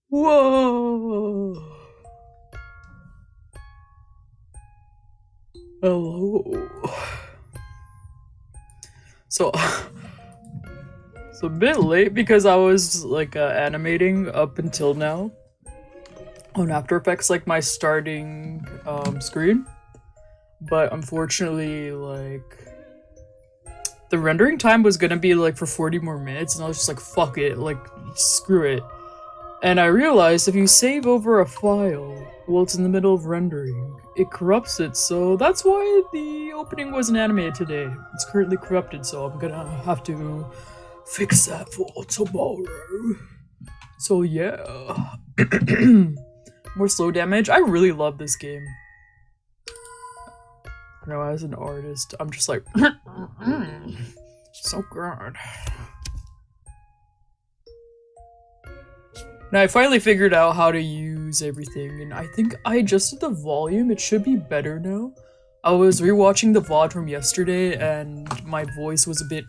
Whoa! Hello. So, it's a bit late because I was like animating up until now on After Effects, like my starting screen. But unfortunately, like the rendering time was gonna be like for 40 more minutes, and I was just like, fuck it, like screw it. And I realized if you save over a file while it's in the middle of rendering, it corrupts it, so that's why the opening wasn't animated today. It's currently corrupted, so I'm gonna have to fix that for tomorrow. So yeah. More slow damage. I really love this game. You know, as an artist, I'm just like, so good. Now I finally figured out how to use everything, and I think I adjusted the volume. It should be better now. I was rewatching the VOD from yesterday, and my voice was a bit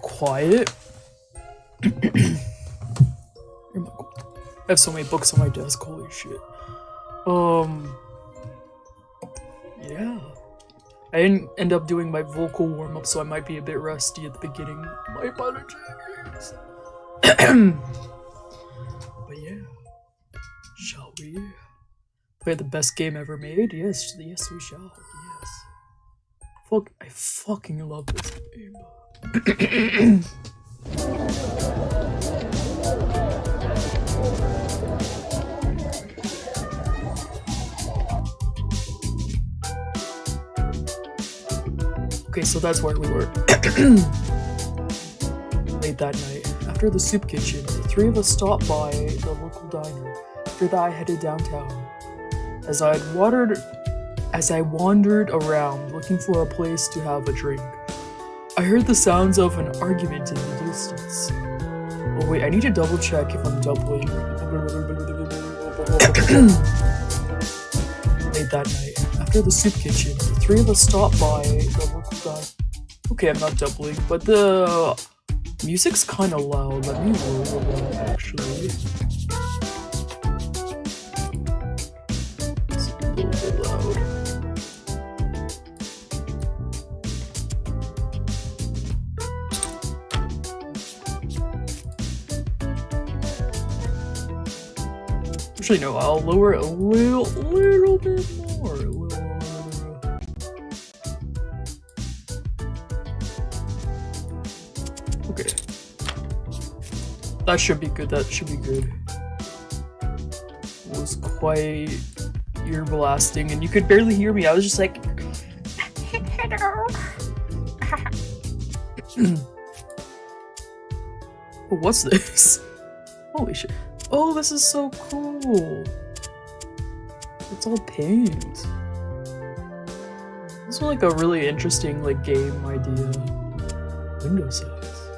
quiet. I have so many books on my desk, holy shit. Yeah. I didn't end up doing my vocal warm-up, so I might be a bit rusty at the beginning. My apologies. But yeah. Shall we play the best game ever made? Yes, yes we shall. Yes. I fucking love this game. Okay, so that's where we were. Late that night, after the soup kitchen, the three of us stopped by the local diner. After that, I headed downtown. As I wandered around looking for a place to have a drink, I heard the sounds of an argument in the distance. Oh wait, I need to double check if I'm doubling. Late that night, after the soup kitchen, the three of us stopped by the local diner. Okay, I'm not doubling, but the music's kind of loud. Let me lower that actually. It's a little bit loud. Actually, no, I'll lower it a little bit more. Okay. That should be good, that should be good. It was quite ear blasting, and you could barely hear me. I was just like, hello. What's this? Holy shit. Oh, this is so cool. It's all paint. This is like a really interesting game idea. Window size.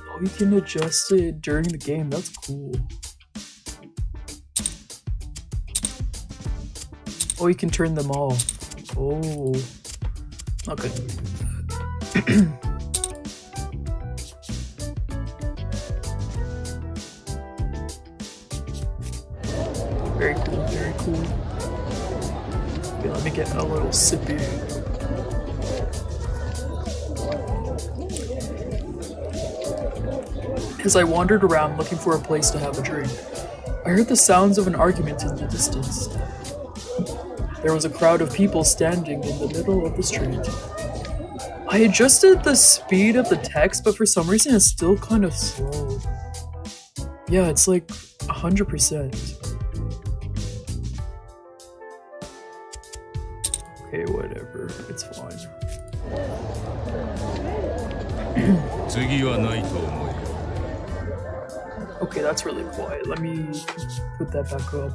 Oh, you can adjust it during the game. That's cool. Oh, you can turn them off. Oh. Okay. Very cool, very cool. Okay, let me get a little sippy. As I wandered around looking for a place to have a drink, I heard the sounds of an argument in the distance. There was a crowd of people standing in the middle of the street. I adjusted the speed of the text, but for some reason it's still kind of slow. Yeah, it's like 100%. Okay, whatever. It's fine. Okay, that's really quiet. Let me put that back up.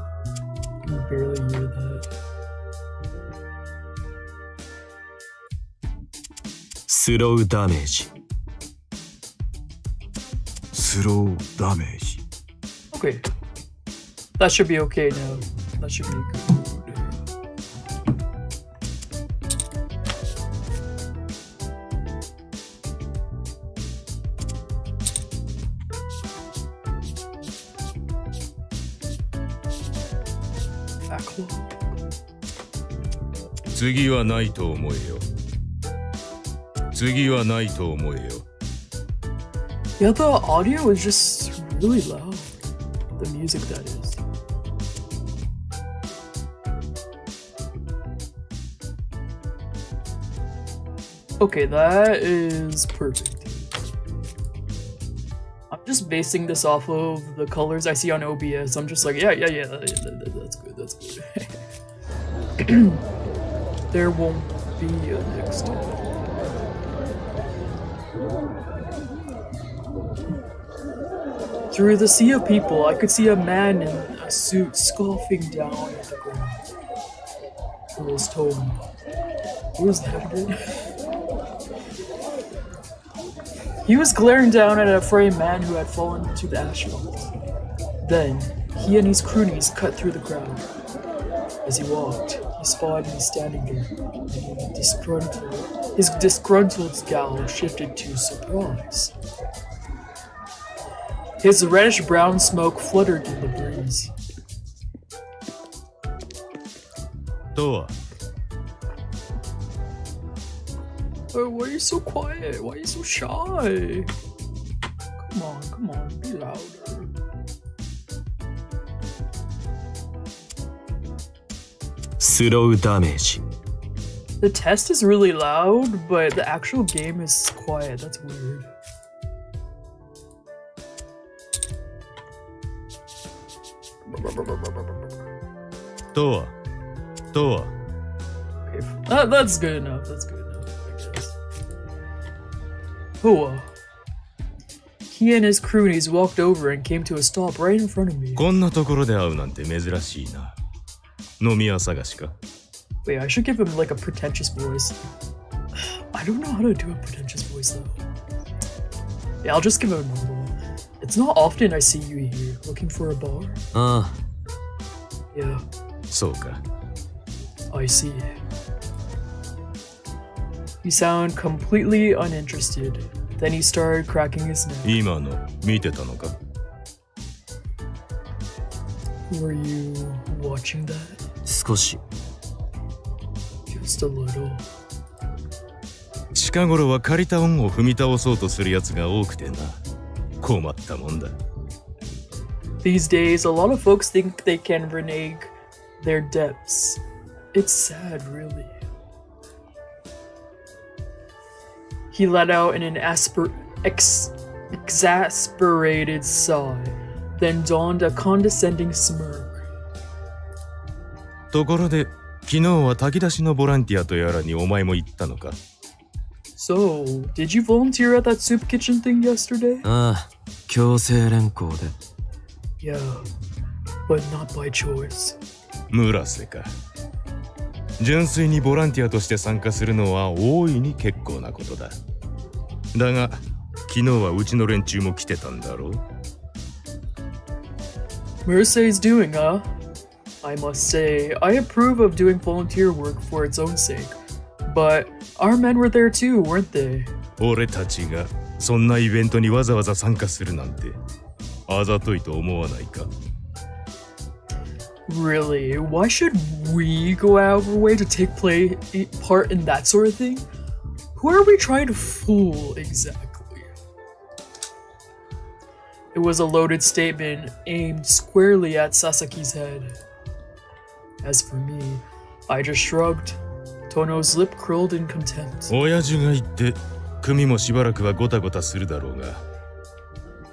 You can barely hear that. Slow damage. Slow damage. Okay. That should be okay now. That should be good. Yeah, the audio is just really loud. The music, that is. Okay, that is perfect. I'm just basing this off of the colors I see on OBS. I'm just like, yeah, that's good, that's good. There won't be a next time. Through the sea of people, I could see a man in a suit scoffing down at the ground. For his tone. Who was that again? He was glaring down at a framed man who had fallen to the asphalt. Then, he and his cronies cut through the crowd. As he walked, he spotted me standing there, and his disgruntled scowl shifted to surprise. His reddish-brown smoke fluttered in the breeze. Toa. Oh, why are you so quiet? Why are you so shy? Come on, be louder. Slow damage. The test is really loud, but the actual game is quiet. That's weird. Toa. Toa. Okay, that's good enough. That's good enough, I guess. Hoa. He and his cronies walked over and came to a stop right in front of me. こんなところで会うなんて珍しいな。飲み屋探しか。 Wait, I should give him like a pretentious voice. I don't know how to do a pretentious voice though. Yeah, I'll just give him a normal one. It's not often I see you here. Looking for a bar? ああ、 Yeah, そうか。 I see. You sound completely uninterested. Then he started cracking his neck. 今の見てたのか。 Were you watching that? 少し。 Just a little. 近頃は借りた恩を踏み倒そうとするやつが多くてな。困ったもんだ。 These days, a lot of folks think they can renege their debts. It's sad, really. He let out an exasperated sigh, then donned a condescending smirk. ところで、昨日は炊き出しのボランティアとやらにお前も行ったのか。 So, did you volunteer at that soup kitchen thing yesterday? ああ、強制連行で。 Yeah, but not by choice. 村瀬か。純粋にボランティアとして参加するのは大いに結構なことだ。だが、昨日はうちの連中も来てたんだろう。 Merce's doing, huh? I must say, I approve of doing volunteer work for its own sake. But our men were there too, weren't they? 俺たちがそんなイベントにわざわざ参加するなんて、あざといと思わないか。 Really? Why should we go out of our way to take part in that sort of thing? Who are we trying to fool exactly? It was a loaded statement aimed squarely at Sasaki's head. As for me, I just shrugged. Tono's lip curled in contempt. 親父が言って、組もしばらくはゴタゴタするだろうが、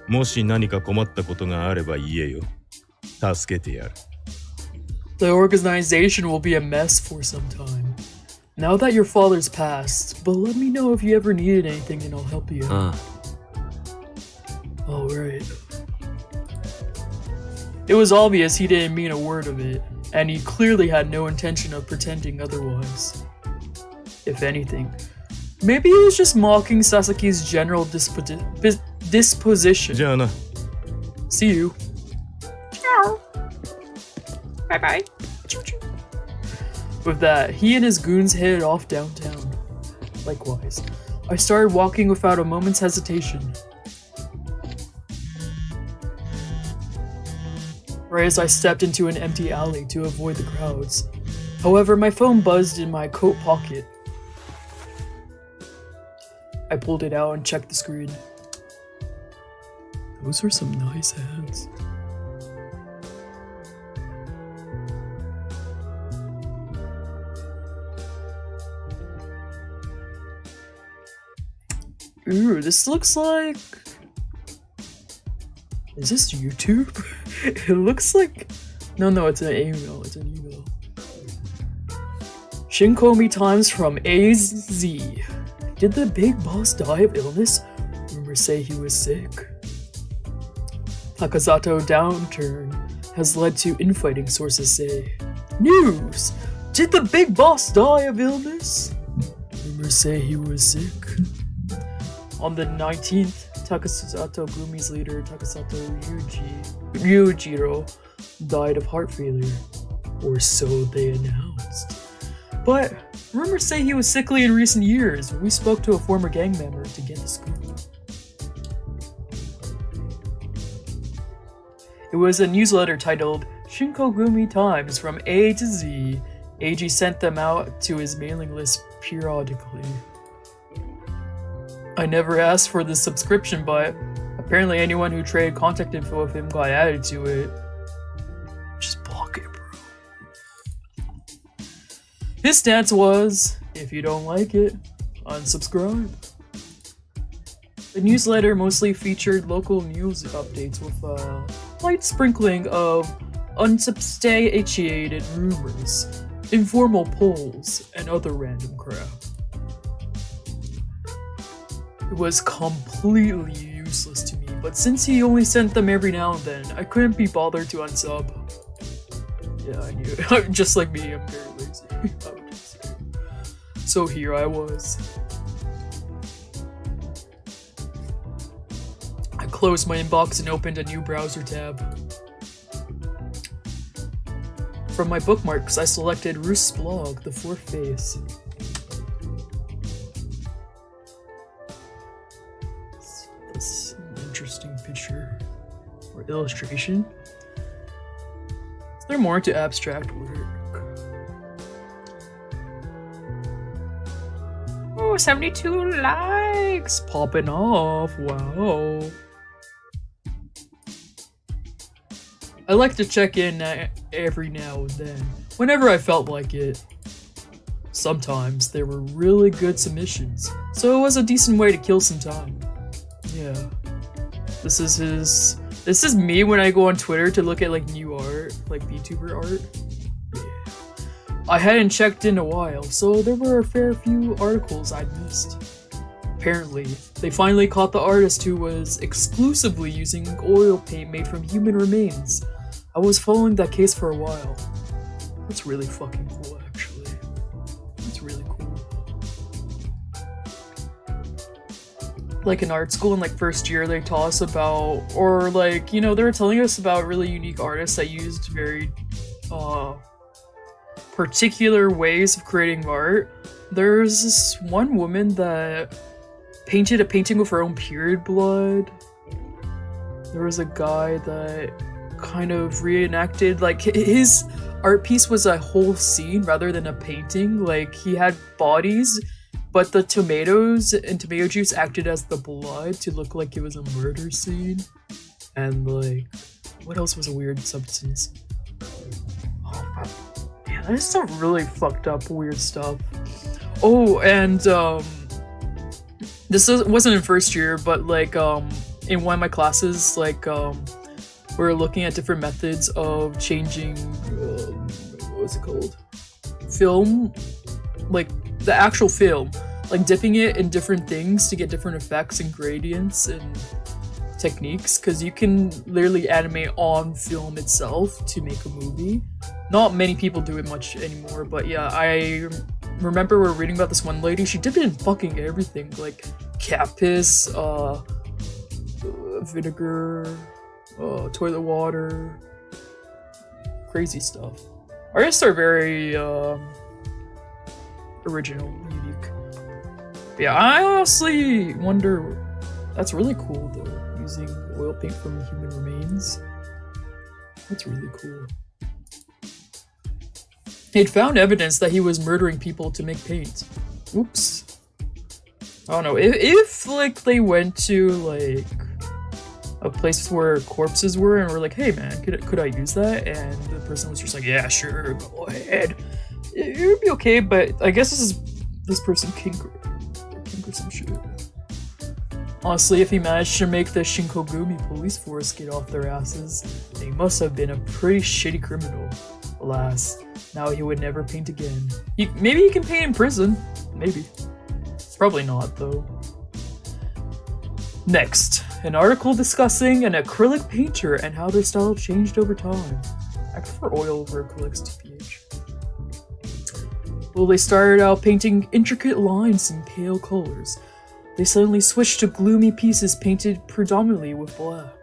もし何か困ったことがあれば言えよ。助けてやる。 The organization will be a mess for some time. Now that your father's passed, but let me know if you ever needed anything and I'll help you. ああ、 Alright. It was obvious he didn't mean a word of it, and he clearly had no intention of pretending otherwise. If anything, maybe he was just mocking Sasaki's general disposition. じゃあな。 See you. Ciao. Bye bye. With that, he and his goons headed off downtown. Likewise, I started walking without a moment's hesitation. Right as I stepped into an empty alley to avoid the crowds. However, my phone buzzed in my coat pocket. I pulled it out and checked the screen. Those are some nice ads. Ooh, this looks like... Is this YouTube? It looks like... No, it's an email. It's an email. Shinkomi Times from AZ. Did the big boss die of illness? Rumors say he was sick. Takasato downturn has led to infighting, sources say. News! Did the big boss die of illness? Rumors say he was sick. On the 19th, Takasato Gumi's leader, Takasato Ryujiro, died of heart failure. Or so they announced. But rumors say he was sickly in recent years. We spoke to a former gang member to get the scoop. It was a newsletter titled Shinkogumi Times from A to Z. AG sent them out to his mailing list periodically. I never asked for the subscription, but apparently anyone who traded contact info with him got added to it. Just block it, bro. His stance was, if you don't like it, unsubscribe. The newsletter mostly featured local news updates with a light sprinkling of unsubstantiated rumors, informal polls, and other random crap. It was completely useless to me, but since he only sent them every now and then, I couldn't be bothered to unsub. Yeah, I knew it. Just like me, I'm very lazy. I would just say. So here I was. I closed my inbox and opened a new browser tab. From my bookmarks, I selected Roost's blog, The Fourth Face. That's an interesting picture or illustration. Is there more to abstract work? Oh, 72 likes! Popping off, wow. I like to check in every now and then, whenever I felt like it. Sometimes there were really good submissions, so it was a decent way to kill some time. Yeah. This is me when I go on Twitter to look at like new art, like VTuber art. Yeah. I hadn't checked in a while, so there were a fair few articles I'd missed. Apparently, they finally caught the artist who was exclusively using oil paint made from human remains. I was following that case for a while. That's really fucking cool, actually. That's really cool. Like in art school in like first year, they taught us about, or like, you know, they were telling us about really unique artists that used very particular ways of creating art. There's this one woman that painted a painting with her own period blood. There was a guy that kind of reenacted, like, his art piece was a whole scene rather than a painting. Like, he had bodies, but the tomatoes and tomato juice acted as the blood to look like it was a murder scene. And like, what else was a weird substance? Oh, yeah, there's some really fucked up weird stuff. Oh, and this wasn't in first year, but like in one of my classes, like we're looking at different methods of changing what's it called? Film, like the actual film, like dipping it in different things to get different effects and gradients and techniques, because you can literally animate on film itself to make a movie. Not many people do it much anymore, but yeah, I remember we were reading about this one lady. She dipped it in fucking everything, like cat piss, vinegar, toilet water, crazy stuff. Artists are very original, unique. But yeah, I honestly wonder, that's really cool though, using oil paint from human remains. That's really cool. He'd found evidence that he was murdering people to make paint. Oops. I don't know, if like they went to like a place where corpses were and were like, hey man, could I use that? And the person was just like, yeah, sure, go ahead. It would be okay, but I guess this person kink or some shit. Honestly, if he managed to make the Shinkogumi police force get off their asses, they must have been a pretty shitty criminal. Alas, now he would never paint again. Maybe he can paint in prison. Maybe. Probably not, though. Next, an article discussing an acrylic painter and how their style changed over time. I prefer oil over acrylics, TPH. Well, they started out painting intricate lines in pale colors, They suddenly switched to gloomy pieces painted predominantly with black.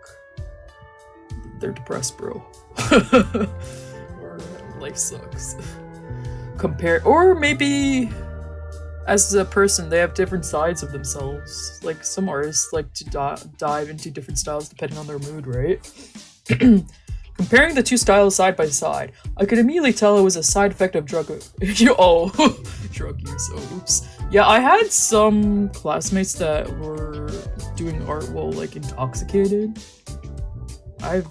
They're depressed, bro. Or life sucks. Or maybe as a person, they have different sides of themselves. Like some artists like to dive into different styles depending on their mood, right? Comparing the two styles side by side, I could immediately tell it was a side effect of drug use. Oh, oops. Yeah, I had some classmates that were doing art while like intoxicated. I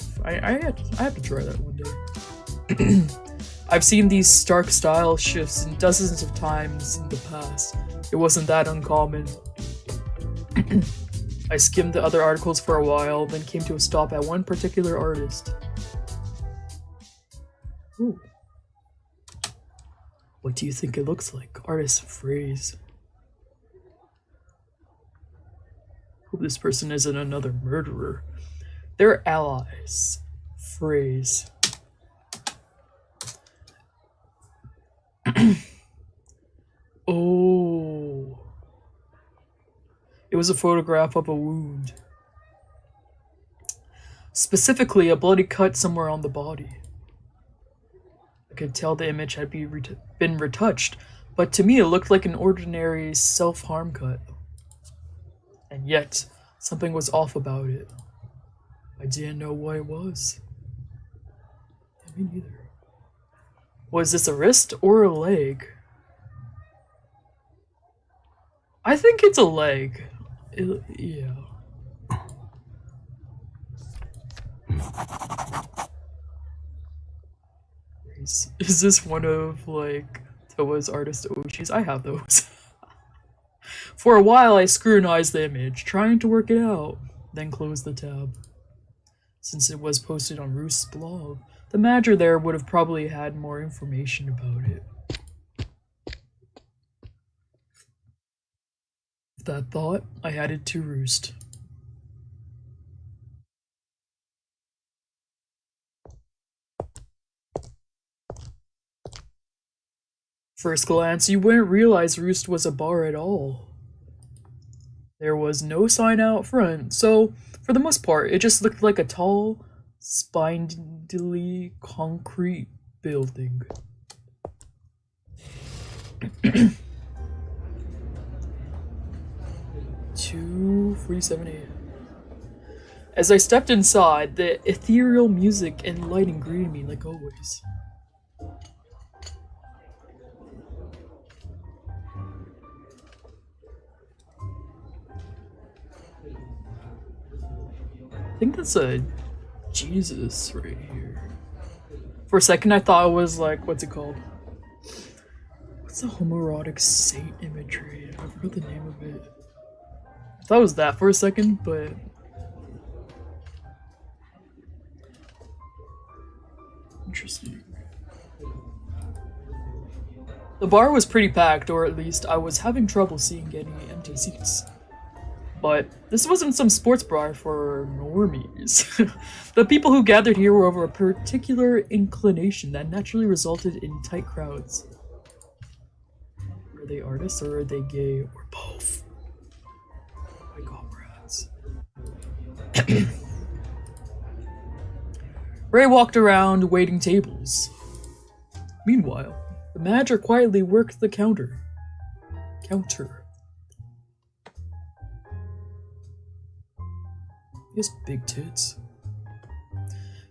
have to try that one day. I've seen these stark style shifts dozens of times in the past. It wasn't that uncommon. I skimmed the other articles for a while, then came to a stop at one particular artist. Ooh. What do you think it looks like? Artist phrase. Hope this person isn't another murderer. They're allies. Phrase. Oh. It was a photograph of a wound. Specifically, a bloody cut somewhere on the body. I could tell the image had been retouched, but to me it looked like an ordinary self-harm cut. And yet, something was off about it. I didn't know what it was. Me neither. Was this a wrist or a leg? I think it's a leg. Yeah. Is this one of, like, Toa's artist Oshis? I have those. For a while, I scrutinized the image, trying to work it out, then closed the tab. Since it was posted on Roost's blog, the manager there would have probably had more information about it. With that thought, I added to Roost. First glance, you wouldn't realize Roost was a bar at all. There was no sign out front, so for the most part, it just looked like a tall, spindly concrete building. 2:47 a.m. As I stepped inside, the ethereal music and lighting greeted me like always. I think that's a Jesus right here. For a second I thought it was like, what's it called? What's the homoerotic saint imagery? I forgot the name of it. I thought it was that for a second, but... Interesting. The bar was pretty packed, or at least I was having trouble seeing any empty seats. But this wasn't some sports bar for normies. The people who gathered here were of a particular inclination that naturally resulted in tight crowds. Are they artists or are they gay or both? My comrades. Ray walked around waiting tables. Meanwhile, the manager quietly worked the counter. He has big tits.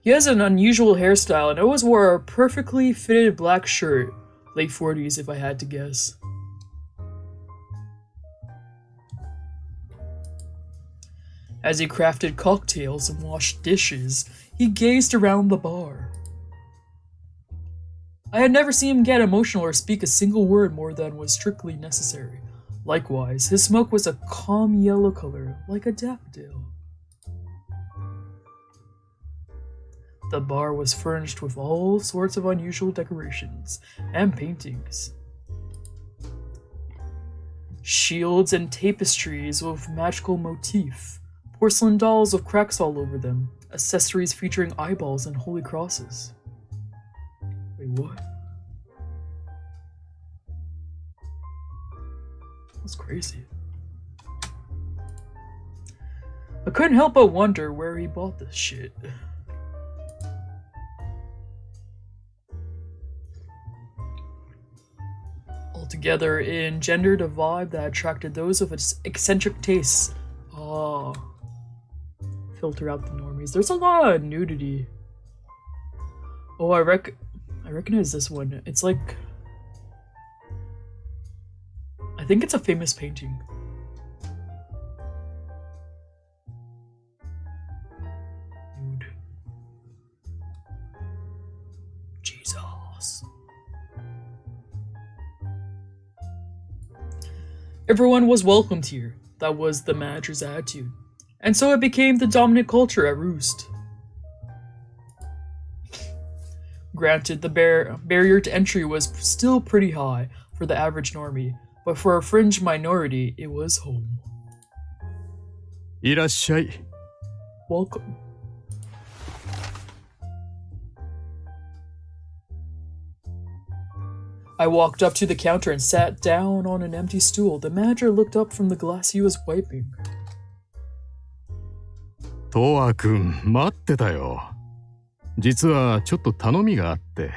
He has an unusual hairstyle and always wore a perfectly fitted black shirt. Late 40s if I had to guess. As he crafted cocktails and washed dishes, he gazed around the bar. I had never seen him get emotional or speak a single word more than was strictly necessary. Likewise, his smoke was a calm yellow color, like a daffodil. The bar was furnished with all sorts of unusual decorations and paintings. Shields and tapestries with magical motif, porcelain dolls with cracks all over them, accessories featuring eyeballs and holy crosses. Wait, what? That's crazy. I couldn't help but wonder where he bought this shit. Altogether, it engendered a vibe that attracted those of its eccentric tastes. Oh. Filter out the normies. There's a lot of nudity. Oh, I recognize this one. It's like... I think it's a famous painting. Nude. Jesus. Everyone was welcomed here. That was the manager's attitude. And so it became the dominant culture at Roost. Granted, the barrier to entry was still pretty high for the average normie, but for a fringe minority, it was home. いらっしゃい。 Welcome. I walked up to the counter and sat down on an empty stool. The manager looked up from the glass he was wiping. トワ君、待ってたよ。実はちょっと頼みがあって。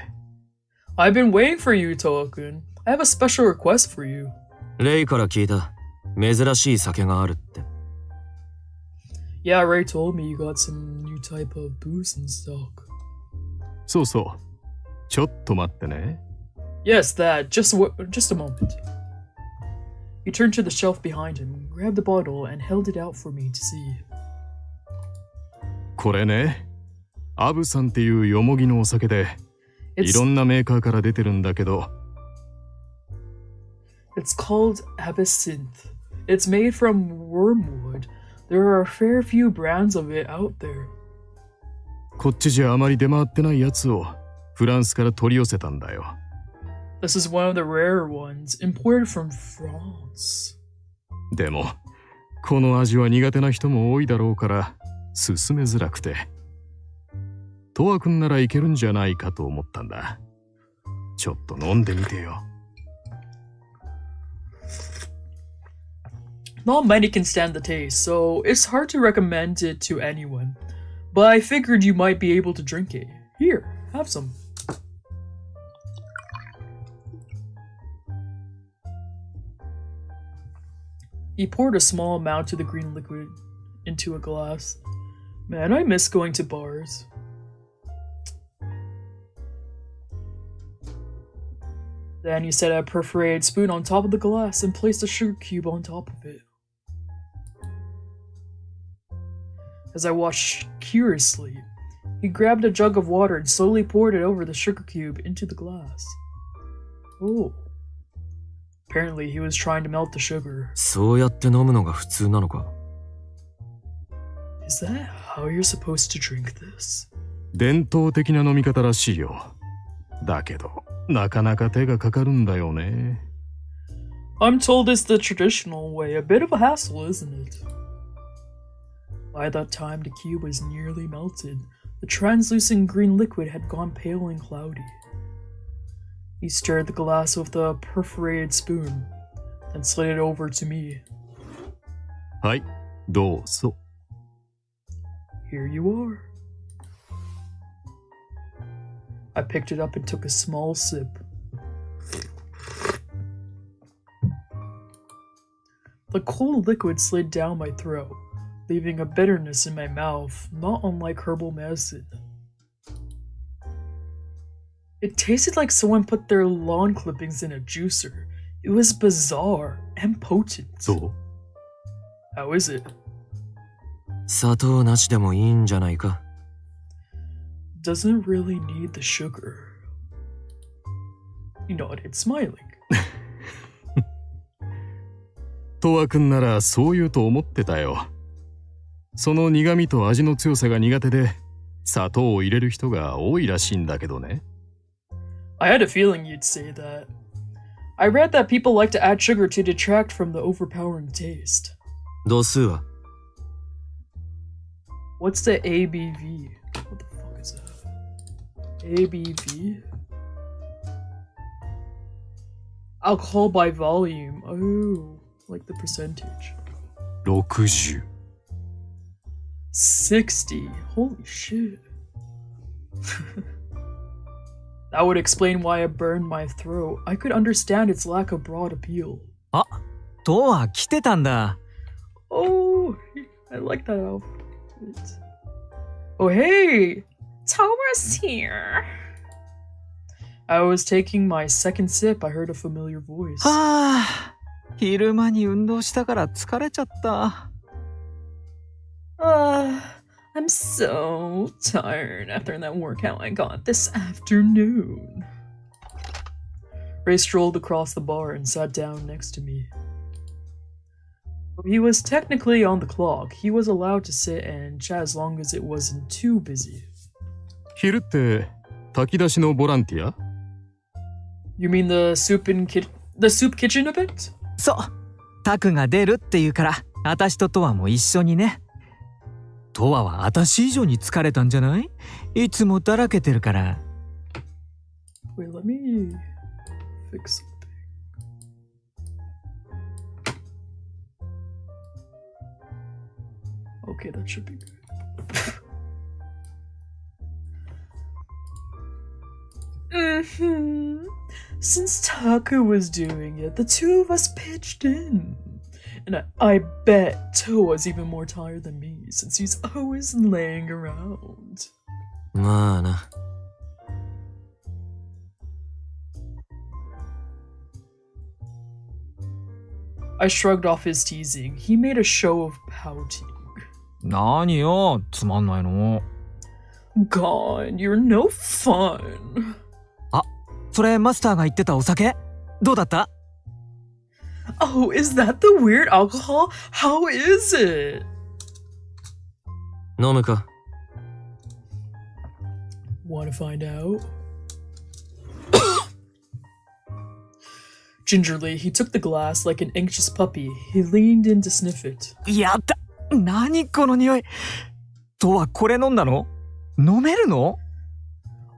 I've been waiting for you, Toa-kun. I have a special request for you. レイから聞いた。珍しい酒があるって。Yeah, Ray told me you got some new type of booze in stock. そうそう。ちょっと待ってね。Yes, that. Just a moment. He turned to the shelf behind him, grabbed the bottle, and held it out for me to see. これね。アブさんっていうよもぎのお酒で、いろんなメーカーから出てるんだけど。It's called Absinthe. It's made from wormwood. There are a fair few brands of it out there. こっちじゃあまり出回ってないやつをフランスから取り寄せたんだよ。This is one of the rarer ones, imported from France. でも、この味は苦手な人も多いだろうから勧めづらくて。トワ君ならいけるんじゃないかと思ったんだ。ちょっと飲んでみてよ。Not many can stand the taste, so it's hard to recommend it to anyone. But I figured you might be able to drink it. Here, have some. He poured a small amount of the green liquid into a glass. Man, I miss going to bars. Then he set a perforated spoon on top of the glass and placed a sugar cube on top of it. As I watched curiously, he grabbed a jug of water and slowly poured it over the sugar cube into the glass. Oh. Apparently, he was trying to melt the sugar. そうやって飲むのが普通なのか? Is that how you're supposed to drink this? 伝統的な飲み方らしいよ。だけど、なかなか手がかかるんだよね。I'm told it's the traditional way, a bit of a hassle, isn't it? By that time, the cube was nearly melted. The translucent green liquid had gone pale and cloudy. He stirred the glass with a perforated spoon, then slid it over to me. はい、どうぞ。Here you are. I picked it up and took a small sip. The cold liquid slid down my throat, leaving a bitterness in my mouth, not unlike herbal medicine. It tasted like someone put their lawn clippings in a juicer. It was bizarre and potent. どう？ How is it? 砂糖なしでもいいんじゃないか? Doesn't really need the sugar. He nodded, smiling. トワ君ならそう言うと思ってたよ。その苦味と味の強さが苦手で、砂糖を入れる人が多いらしいんだけどね。I had a feeling you'd say that. I read that people like to add sugar to detract from the overpowering taste. 度数は? What's the ABV? What the fuck is that? ABV? Alcohol by volume. Oh, like the percentage. 60。60. Holy shit. That would explain why I burned my throat. I could understand its lack of broad appeal. あ、トワ来てたんだ。 Oh, I like that outfit. Oh, hey! Towa's here! I was taking my second sip. I heard a familiar voice. はあ、昼間に運動したから疲れちゃった。I'm so tired after that workout I got this afternoon. Ray strolled across the bar and sat down next to me. He was technically on the clock. He was allowed to sit and chat as long as it wasn't too busy. 昼って炊き出しのボランティア？ You mean the soup kitchen event? そう、タクが出るって言うから、私とトワも一緒にね。トワは私以上に疲れたんじゃない？いつもだらけてるから。Wait, let me fix something. Okay, that should be good. Since Taku was doing it, the two of us pitched in. And I bet Toa's even more tired than me, since he's always laying around. まあな。I shrugged off his teasing. He made a show of pouting. 何よ、つまんないの。God, you're no fun. あ、それマスターが言ってたお酒？どうだった？ Oh, is that the weird alcohol? How is it? 飲むか？ Want to find out? Gingerly, he took the glass like an anxious puppy. He leaned in to sniff it. やった！何この匂い！トワこれ飲んだの？飲めるの？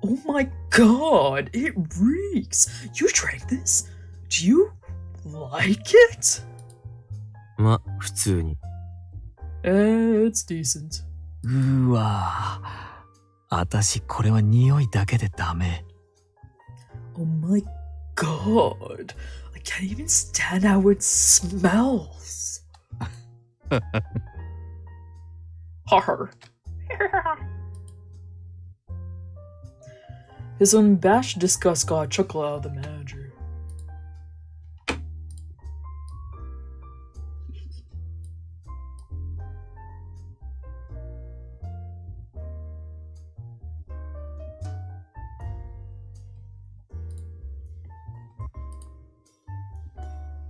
Oh my god, it reeks. You drank this? Do you like it? ま、普通に。It's decent. うわぁ。私これは匂いだけでダメ。Oh my god. I can't even stand how it smells. Har. His unabashed disgust got a chuckle out of the manager. "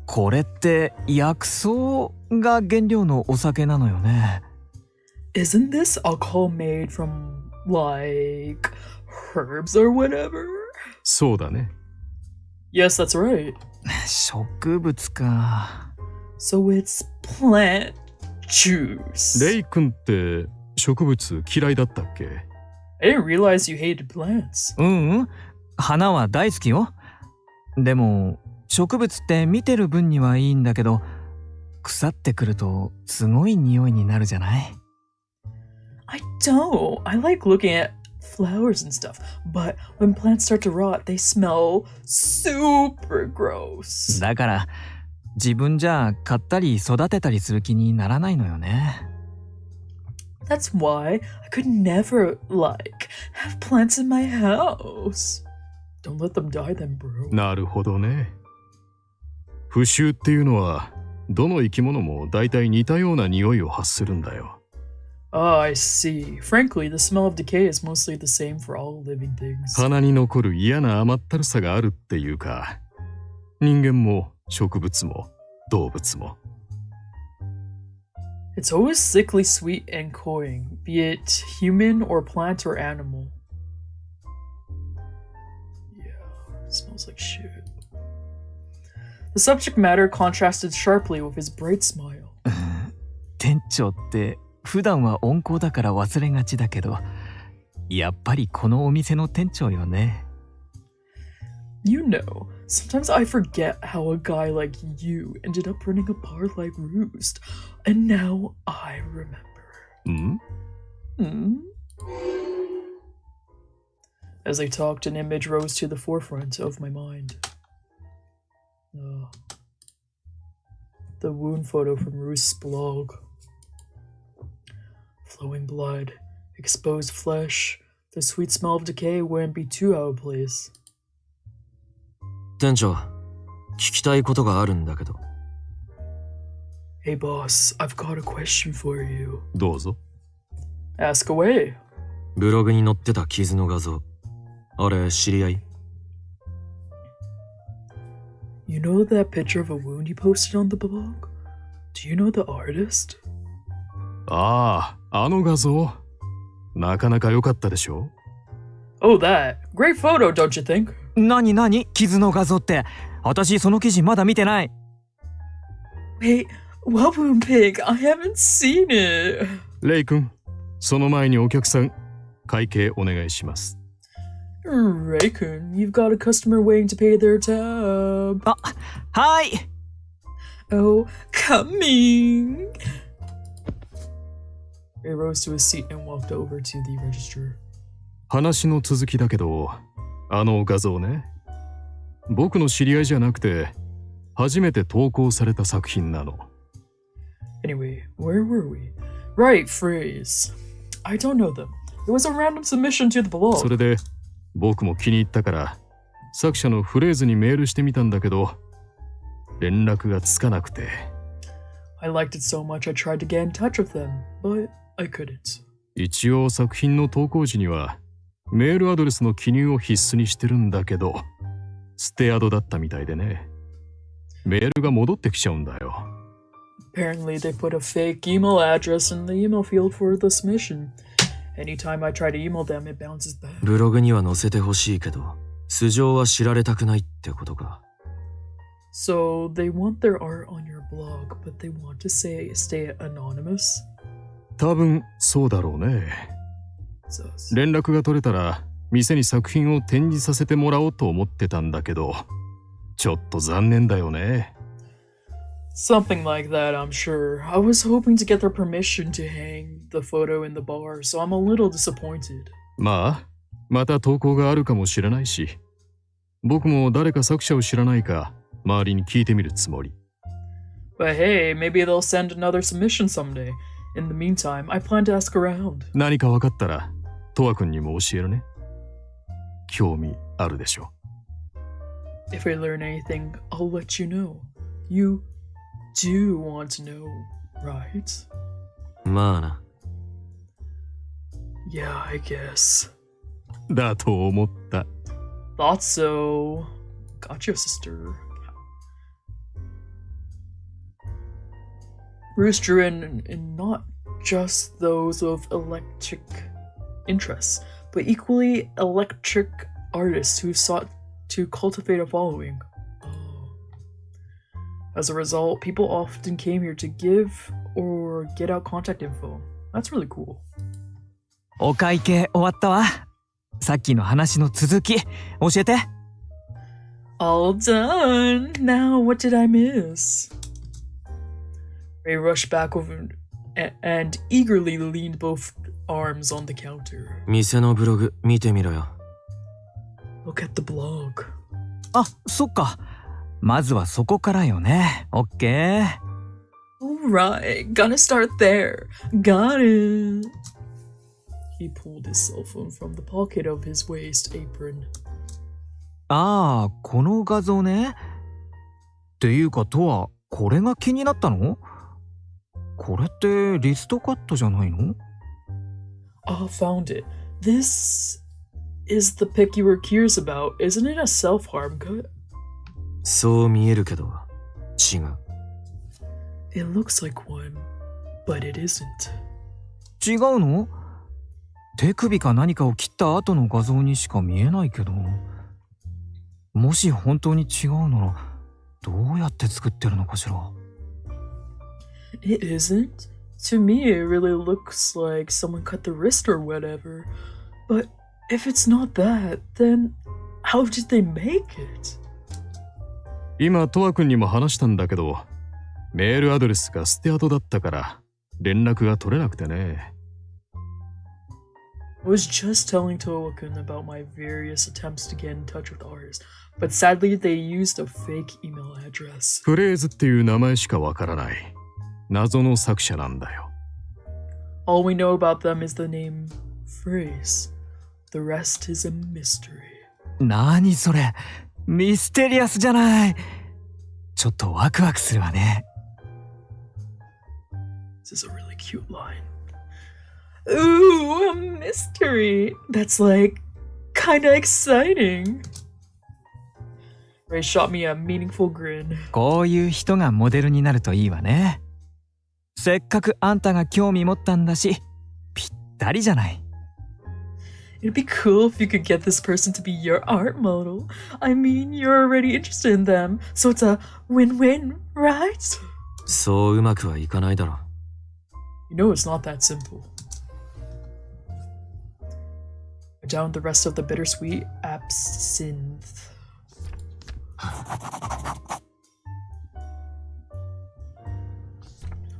これって薬草が原料のお酒なのよね。Isn't this alcohol made from, like, herbs or whatever? そうだね。Yes, that's right. 植物か。So it's plant juice. レイ君って植物嫌いだったっけ？ I didn't realize you hated plants. うんうん。花は大好きよ。でも、植物って見てる分にはいいんだけど、腐ってくるとすごい匂いになるじゃない？ I don't. I like looking at flowers and stuff, but when plants start to rot, they smell super gross. だから、自分じゃ買ったり育てたりする気にならないのよね。That's why I could never, have plants in my house. Don't let them die then, bro. なるほどね。腐臭っていうのはどの生き物も大体似たような匂いを発するんだよ。Oh, I see. Frankly, the smell of decay is mostly the same for all living things. 鼻に残る嫌な甘ったるさがあるっていうか、人間も植物も動物も。It's always sickly sweet and cloying, be it human or plant or animal. Yeah, it smells like shit. The subject matter contrasted sharply with his bright smile. 店長って普段は温厚だから忘れがちだけど、やっぱりこのお店の店長よね。You know, sometimes I forget how a guy like you ended up running a bar like Roost, and now I remember. ん？ Hmm. As they talked, an image rose to the forefront of my mind. The wound photo from Ruth's blog. Flowing blood, exposed flesh, the sweet smell of decay wouldn't be too out of place. 店長、聞きたいことがあるんだけど。Hey boss, I've got a question for you. どうぞ。Ask away. ブログに載ってた傷の画像。あれ、知り合い？ You know that picture of a wound you posted on the blog? Do you know the artist? ああ、あの画像。なかなか良かったでしょ？ Oh, that. Great photo, don't you think? 何傷の画像って。私その記事まだ見てない。Wait, what wound pic? I haven't seen it. レイ君、その前にお客さん、会計お願いします。Ray-kun, you've got a customer waiting to pay their tab. あ、はい。Oh, coming. Ray rose to his seat and walked over to the register. 話の続きだけど、あの画像ね。僕の知り合いじゃなくて、初めて投稿された作品なの。Anyway, where were we? Right, phrase. I don't know them. It was a random submission to the blog. それで、僕も気に入ったから、作者のフレーズにメールしてみたんだけど、連絡がつかなくて。I liked it so much I tried to get in touch with them, but I couldn't. 一応作品の投稿時には、メールアドレスの記入を必須にしてるんだけど、ステアドだったみたいでね。メールが戻ってきちゃうんだよ。Apparently, they put a fake email address in the email field for the submission. Anytime I try to email them, it bounces back. ブログには載せてほしいけど、素性は知られたくないってことか。So they want their art on your blog, but they want to stay anonymous? 多分そうだろうね。So, 連絡が取れたら店に作品を展示させてもらおうと思ってたんだけど、ちょっと残念だよね。something like that, I'm sure. I was hoping to get their permission to hang the photo in the bar, so I'm a little disappointed. まあ、また投稿があるかもしれないし、僕も誰か作者を知らないか周りに聞いてみるつもり。But hey, maybe they'll send another submission someday. In the meantime, I plan to ask around. 何か分かったら、トワ君にも教えるね。興味あるでしょ。If I learn anything, I'll let you know. You do want to know, right? まあな。Yeah, I guess. だと思った。Thought so. Gotcha, sister. Bruce drew in not just those of electric interests, but equally electric artists who sought to cultivate a following. As a result, people often came here to give or get out contact info. That's really cool. お会計終わったわ。さっきの話の続き教えて。All done. Now, what did I miss? Ray rushed back over and eagerly leaned both arms on the counter. 店のブログ見てみろよ。Look at the blog. あ、そっか。まずはそこからよね。オッケー。Alright, gonna start there. Got it. He pulled his cell phone from the pocket of his waist apron. ああ、この画像ね。っていうかとは、これが気になったの？これってリストカットじゃないの？ Ah, found it. This is the pic you were curious about. Isn't it a self-harm cut? そう見えるけど、違う。It looks like one, but it isn't. 違うの？手首か何かを切った後の画像にしか見えないけど。もし本当に違うなら、どうやって作ってるのかしら。It isn't. To me, it really looks like someone cut the wrist or whatever. But if it's not that, then how did they make it? 今、トワ君にも話したんだけど、メールアドレスがステアドだったから、連絡が取れなくてね。I was just telling Towa-kun about my various attempts to get in touch with artists, but sadly they used a fake email address. フレーズっていう名前しかわからない。謎の作者なんだよ。All we know about them is the name Phrase. The rest is a mystery. 何それ、ミステリアスじゃない。ちょっとワクワクするわね。This is a really cute line. Ooh, a mystery. That's like kinda exciting. Ray shot me a meaningful grin. こういう人がモデルになるといいわね。せっかくあんたが興味持ったんだし、ぴったりじゃない。It'd be cool if you could get this person to be your art model. I mean, you're already interested in them, so it's a win-win, right? そううまくはいかないだろ。You know it's not that simple. I downed the rest of the bittersweet absinthe.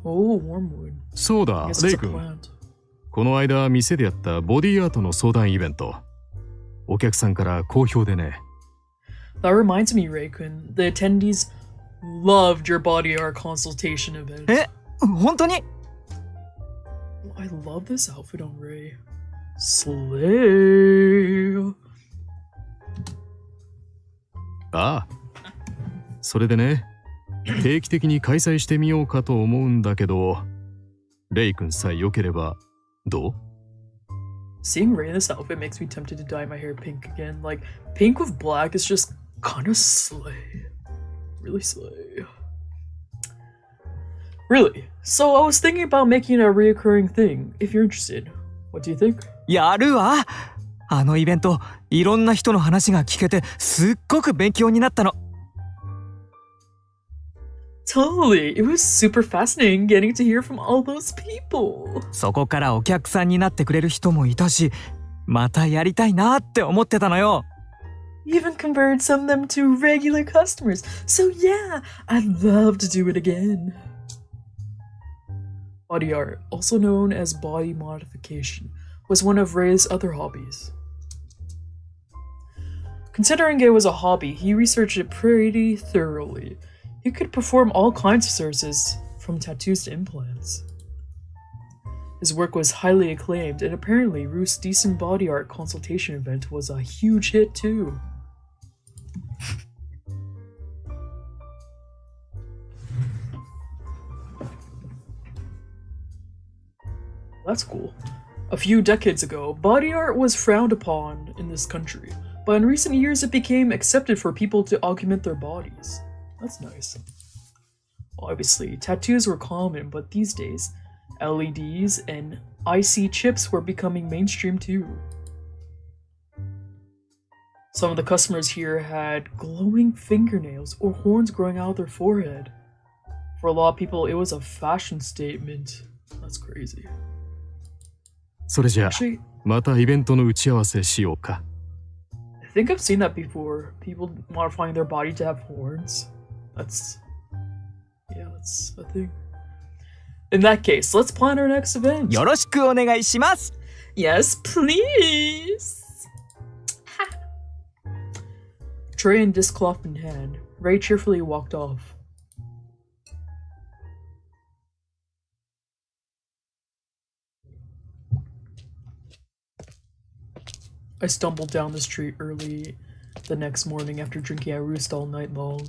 Oh, wormwood. そうだ、 I guess レ it's イ a 君。 plant. この間店でやったボディアートの相談イベント。お客さんから好評でね。That reminds me, Ray-kun. The attendees loved your body art consultation event. え、本当に？ I love this outfit on Ray. Slay. ああ。それでね、定期的に開催してみようかと思うんだけど、レイ君さえ良ければどう？ Seeing Ray in this outfit makes me tempted to dye my hair pink again. Like, pink with black is just kind of slay. Really slay. Really? So I was thinking about making it a reoccurring thing, if you're interested. What do you think? やるわ。あのイベント、いろんな人の話が聞けてすっごく勉強になったの。Totally. It was super fascinating getting to hear from all those people. そこからお客さんになってくれる人もいたし、またやりたいなって思ってたのよ。Even converted some of them to regular customers. So yeah, I'd love to do it again. Body art, also known as body modification, was one of Ray's other hobbies. Considering it was a hobby, he researched it pretty thoroughly. He could perform all kinds of services, from tattoos to implants. His work was highly acclaimed, and apparently Roost's decent body art consultation event was a huge hit too. That's cool. A few decades ago, body art was frowned upon in this country, but in recent years it became accepted for people to augment their bodies. That's nice. Obviously, tattoos were common, but these days, LEDs and IC chips were becoming mainstream too. Some of the customers here had glowing fingernails or horns growing out of their forehead. For a lot of people, it was a fashion statement. That's crazy. それじゃあ、 Actually, またイベントの打ち合わせしようか。I think I've seen that before. People modifying their body to have horns. That's a thing. In that case, let's plan our next event. よろしくお願いします。 Yes, please. Tray and discloth in hand, Ray cheerfully walked off. I stumbled down the street early the next morning after drinking at Roost all night long.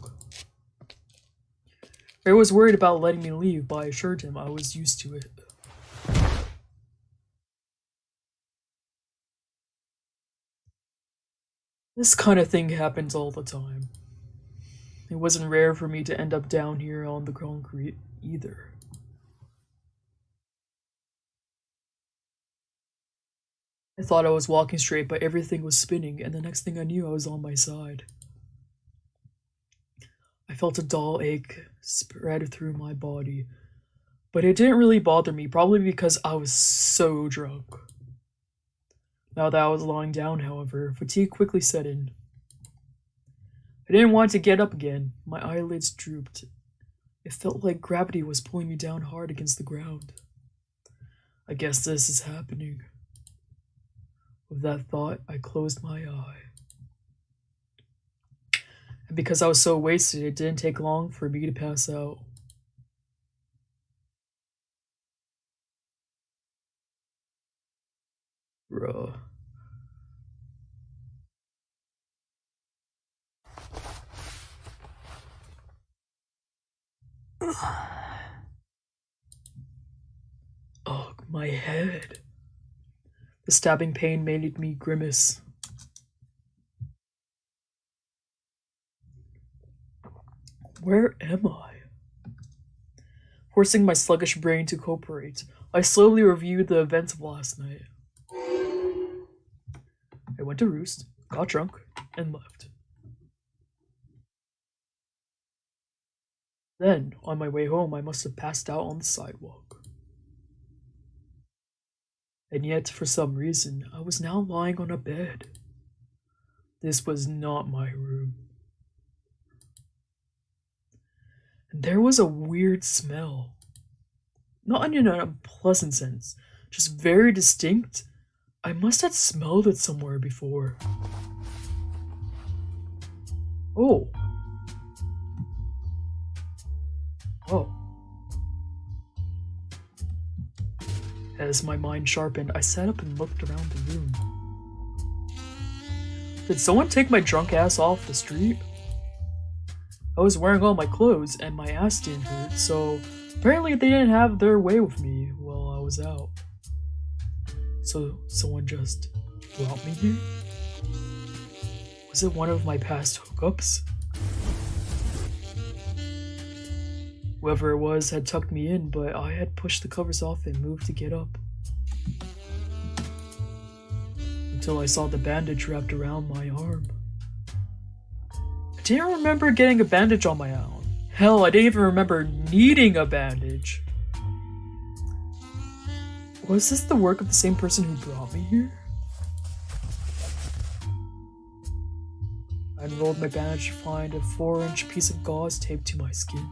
Ray was worried about letting me leave, but I assured him I was used to it. This kind of thing happens all the time. It wasn't rare for me to end up down here on the concrete, either. I thought I was walking straight, but everything was spinning, and the next thing I knew, I was on my side. I felt a dull ache spread through my body, but it didn't really bother me, probably because I was so drunk. Now that I was lying down, however, fatigue quickly set in. I didn't want to get up again. My eyelids drooped. It felt like gravity was pulling me down hard against the ground. I guess this is happening. With that thought, I closed my eye. And because I was so wasted, it didn't take long for me to pass out. Bruh. Ugh, my head. The stabbing pain made me grimace. Where am I? Forcing my sluggish brain to cooperate, I slowly reviewed the events of last night. I went to roost, got drunk, and left. Then, on my way home, I must have passed out on the sidewalk. And yet, for some reason, I was now lying on a bed. This was not my room. And there was a weird smell. Not in an unpleasant sense, just very distinct. I must have smelled it somewhere before. Oh. Oh. As my mind sharpened, I sat up and looked around the room. Did someone take my drunk ass off the street? I was wearing all my clothes and my ass didn't hurt, so apparently they didn't have their way with me while I was out. So someone just brought me here? Was it one of my past hookups? Whoever it was had tucked me in, but I had pushed the covers off and moved to get up. Until I saw the bandage wrapped around my arm. I didn't remember getting a bandage on my arm. Hell, I didn't even remember needing a bandage. Was this the work of the same person who brought me here? I unrolled my bandage to find a 4-inch piece of gauze taped to my skin.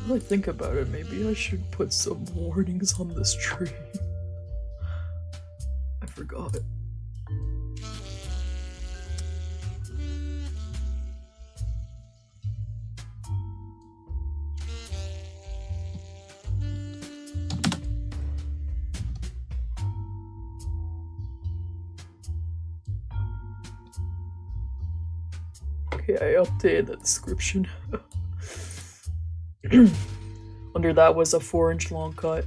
Now I think about it, maybe I should put some warnings on the stream. I forgot. Okay, I updated the description. Under that was a 4-inch long cut.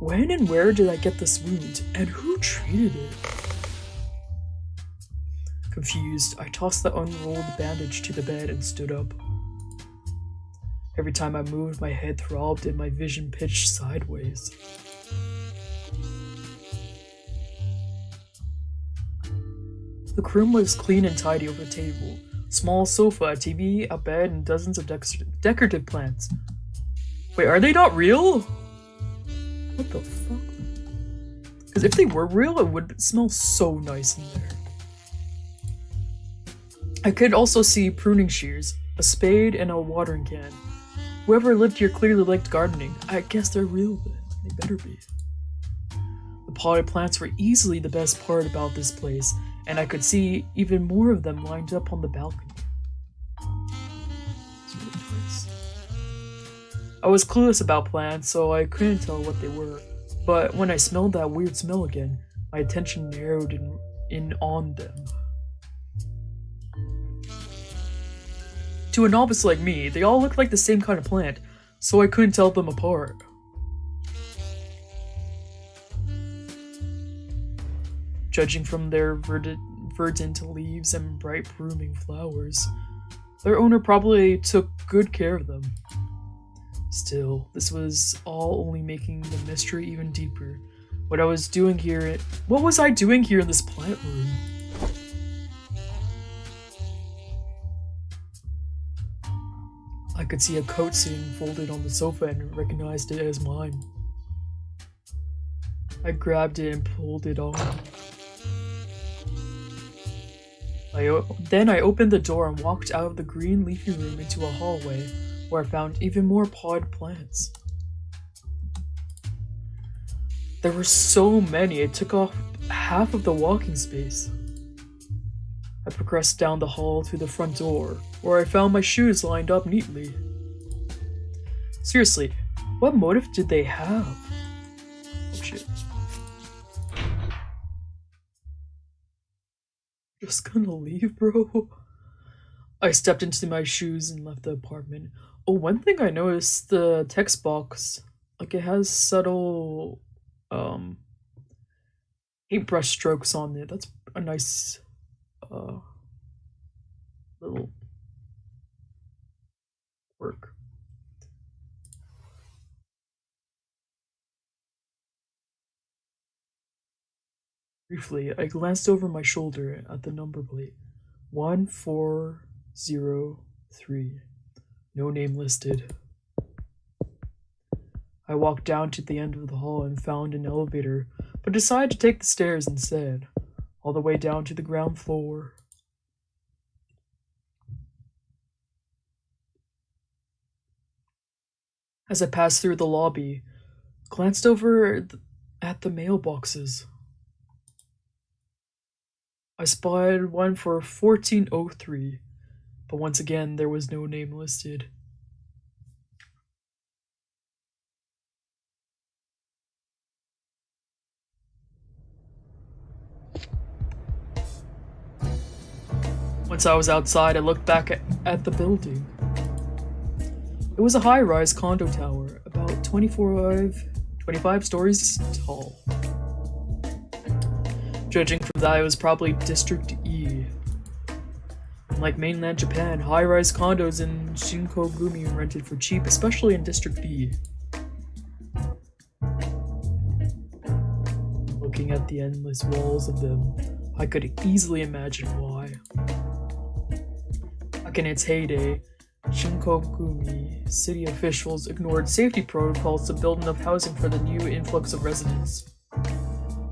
When and where did I get this wound, and who treated it? Confused, I tossed the unrolled bandage to the bed and stood up. Every time I moved, my head throbbed and my vision pitched sideways. The room was clean and tidy over the table. Small sofa, a TV, a bed, and dozens of decorative plants. Wait, are they not real? What the fuck? Because if they were real, it would smell so nice in there. I could also see pruning shears, a spade, and a watering can. Whoever lived here clearly liked gardening. I guess they're real then. They better be. The potted plants were easily the best part about this place, and I could see even more of them lined up on the balcony. It's really nice. I was clueless about plants, so I couldn't tell what they were, but when I smelled that weird smell again, my attention narrowed in on them. To a novice like me, they all looked like the same kind of plant, so I couldn't tell them apart. Judging from their verdant leaves and bright blooming flowers, their owner probably took good care of them. Still, this was all only making the mystery even deeper. What was I doing here in this plant room? I could see a coat sitting folded on the sofa and recognized it as mine. I grabbed it and pulled it on. Then I opened the door and walked out of the green leafy room into a hallway where I found even more pod plants. There were so many, it took off half of the walking space. I progressed down the hall to the front door, where I found my shoes lined up neatly. Seriously, what motive did they have? Oh shit. Just gonna leave, bro? I stepped into my shoes and left the apartment. Oh, one thing I noticed, the text box, like it has subtle paintbrush strokes on it. That's a nice little work. Briefly, I glanced over my shoulder at the number plate. 1403. No name listed. I walked down to the end of the hall and found an elevator, but decided to take the stairs instead, all the way down to the ground floor. As I passed through the lobby, glanced over at the mailboxes. I spotted one for 1403, but once again there was no name listed. Once I was outside, I looked back at the building. It was a high-rise condo tower, about 25 stories tall. Judging from that, it was probably District E. Unlike mainland Japan, high-rise condos in Shinkogumi are rented for cheap, especially in District E. Looking at the endless walls of them, I could easily imagine why. Back in its heyday, Shinkogumi city officials ignored safety protocols to build enough housing for the new influx of residents.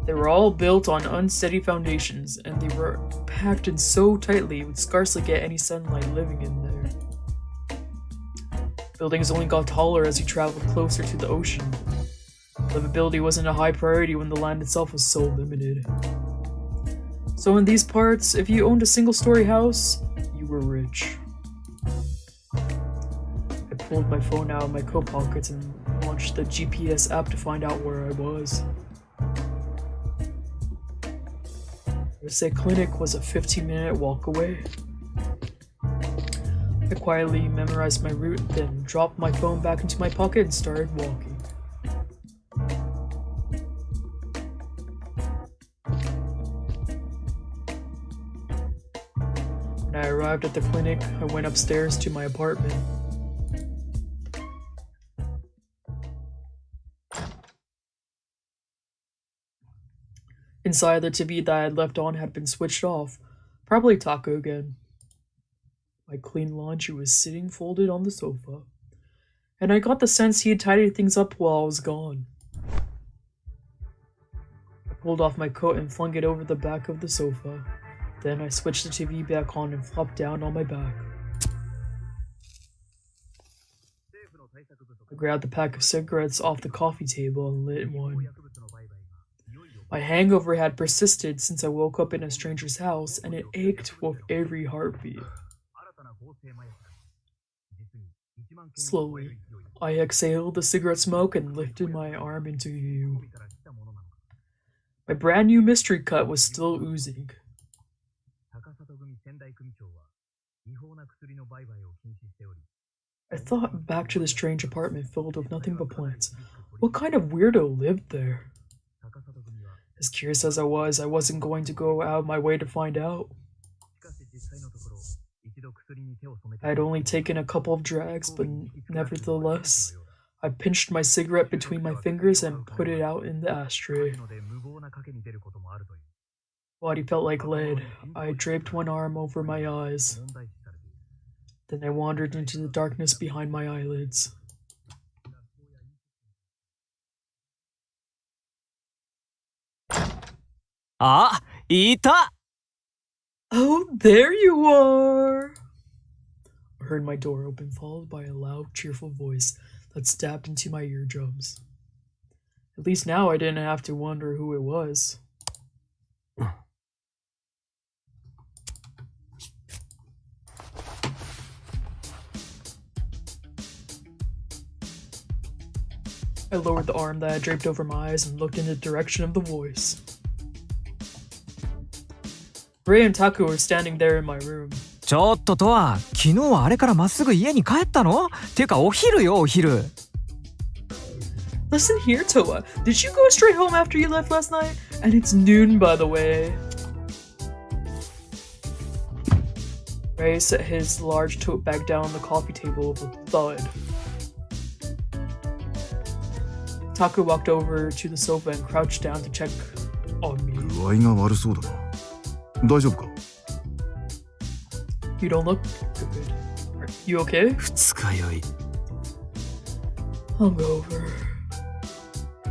They were all built on unsteady foundations, and they were packed in so tightly you would scarcely get any sunlight living in there. Buildings only got taller as you traveled closer to the ocean. Livability wasn't a high priority when the land itself was so limited. So in these parts, if you owned a single-story house, you were rich. I pulled my phone out of my coat pockets and launched the GPS app to find out where I was. The clinic was a 15-minute walk away. I quietly memorized my route, then dropped my phone back into my pocket and started walking. When I arrived at the clinic, I went upstairs to my apartment. Inside, the TV that I had left on had been switched off, probably Taco again. My clean laundry was sitting folded on the sofa, and I got the sense he had tidied things up while I was gone. I pulled off my coat and flung it over the back of the sofa. Then I switched the TV back on and flopped down on my back. I grabbed a pack of cigarettes off the coffee table and lit one. My hangover had persisted since I woke up in a stranger's house, and it ached with every heartbeat. Slowly, I exhaled the cigarette smoke and lifted my arm into view. My brand new mystery cut was still oozing. I thought back to the strange apartment filled with nothing but plants. What kind of weirdo lived there? As curious as I wasn't going to go out of my way to find out. I had only taken a couple of drags, but nevertheless, I pinched my cigarette between my fingers and put it out in the ashtray. Body felt like lead. I draped one arm over my eyes. Then I wandered into the darkness behind my eyelids. Ah, いた! Oh, there you are! heard my door open, followed by a loud, cheerful voice that stabbed into my eardrums. At least now I didn't have to wonder who it was. I lowered the arm that had draped over my eyes and looked in the direction of the voice. Ray and Taku were standing there in my room. ちょっととは、昨日はあれからまっすぐ家に帰ったの？っていうかお昼よ、お昼。Listen here, Toa. Did you go straight home after you left last night? And it's noon, by the way. Ray set his large tote bag down on the coffee table with a thud. Taku walked over to the sofa and crouched down to check on me. 具合が悪そうだな。大丈夫か？ You don't look good. You okay? 二日酔い。Hungover.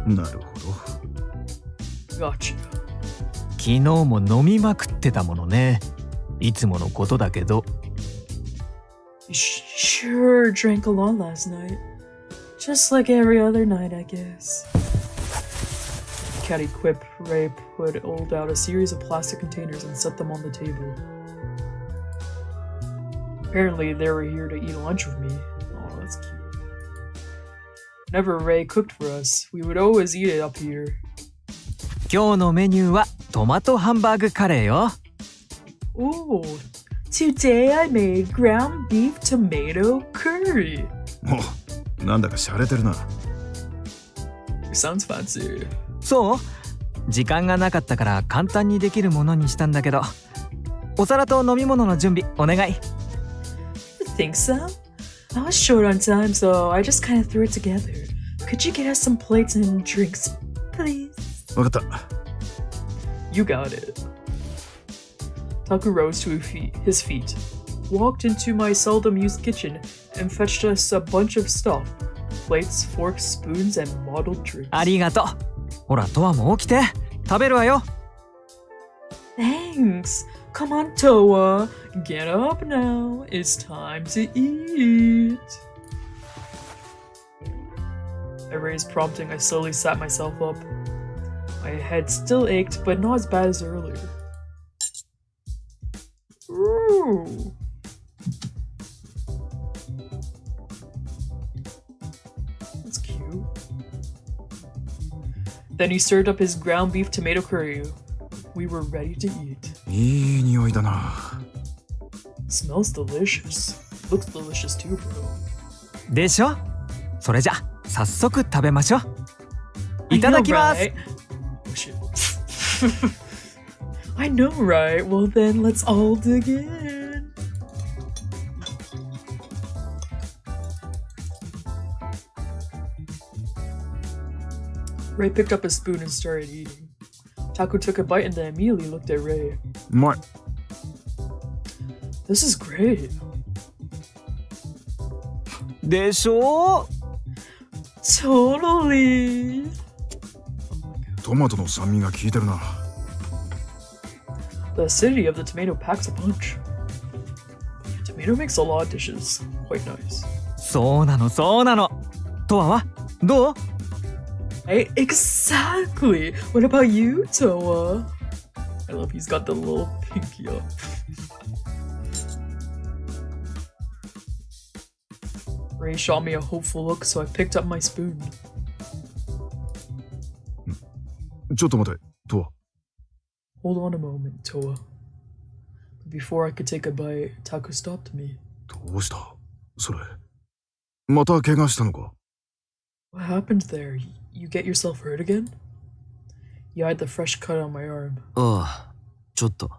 なるほど。Gotcha. 昨日も飲みまくってたものね。いつものことだけど。You sure drank a lot last night. Just like every other night, I guess. Catty quip, Ray pulled out a series of plastic containers and set them on the table. Apparently, they were here to eat lunch with me. Oh, that's cute. Whenever Ray cooked for us, we would always eat it up here. 今日のメニューはトマトハンバーグカレーよ。Ooh, today I made ground beef tomato curry. お、なんだか洒落てるな。Sounds fancy. そう？時間がなかったから簡単にできるものにしたんだけど。お皿と飲み物の準備お願い。You think so? I was short on time, so I just kind of threw it together. Could you get us some plates and drinks, please? わかった。You got it. Taku rose to his feet, walked into my seldom-used kitchen, and fetched us a bunch of stuff. Plates, forks, spoons, and bottled drinks. ありがとう。ほら、トアも起きて。食べるわよ。Thanks. Come on, Toa. Get up now. It's time to eat. At Ray's prompting, I slowly sat myself up. My head still ached, but not as bad as earlier. Ooh. That's cute. Then he served up his ground beef tomato curry. We were ready to eat. いい匂いだな。Smells delicious. Looks delicious too, bro. でしょ？それじゃ、早速食べましょう。いただきます。 I know, right? Oh shit. I know, right? Well then, let's all dig in. Ray picked up a spoon and started eating. Taku took a bite and then immediately looked at Ray. うまい。 This is great. でしょ？ Totally. トマトの酸味が効いてるな。The acidity of the tomato packs a punch. Tomato makes a lot of dishes quite nice. そうなの、そうなの。トアはどう？ Hey, exactly. What about you, Toa? I love he's got the little pinky up. Ray shot me a hopeful look, so I picked up my spoon. ちょっと待て、トア。 Hold on a moment, Toa. Before I could take a bite, Taku stopped me. どうした？それ。また怪我したのか？ What happened there? You get yourself hurt again? You eyed the fresh cut on my arm. ああ、ちょっと。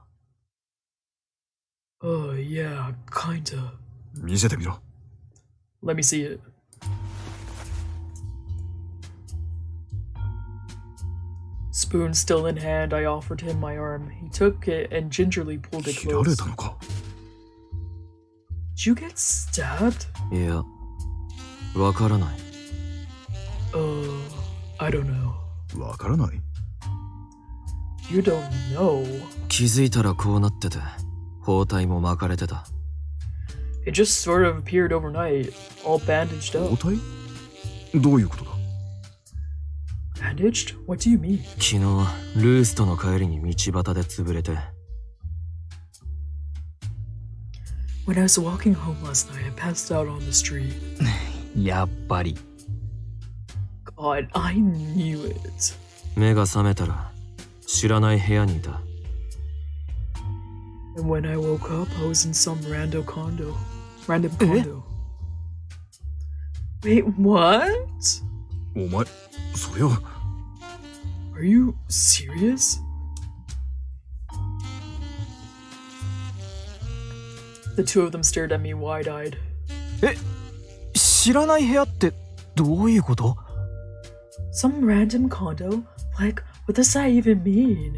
Oh, yeah, kinda. 見せてみろ。 Let me see it. Spoon still in hand, I offered him my arm. He took it and gingerly pulled it 切られ close. たのか？ Did you get stabbed? いや、わからない。I don't know. わからない？ You don't know? 気づいたらこうなってて、包帯も巻かれてた。It just sort of appeared overnight, all bandaged 交 up. 代どういうことだ？ Bandaged? What do you mean? 昨日ルースとの帰りに道端で潰れて。 When I was walking home last night, I passed out on the street. やっぱり。 God, I knew it. 目が覚めたら知らない部屋にいた。 And when I woke up, I was in some random condo. Wait, what? お前、そりゃ、 Are you serious? The two of them stared at me wide-eyed. 知らない部屋ってどういうこと？ Some random condo? Like, what does that even mean?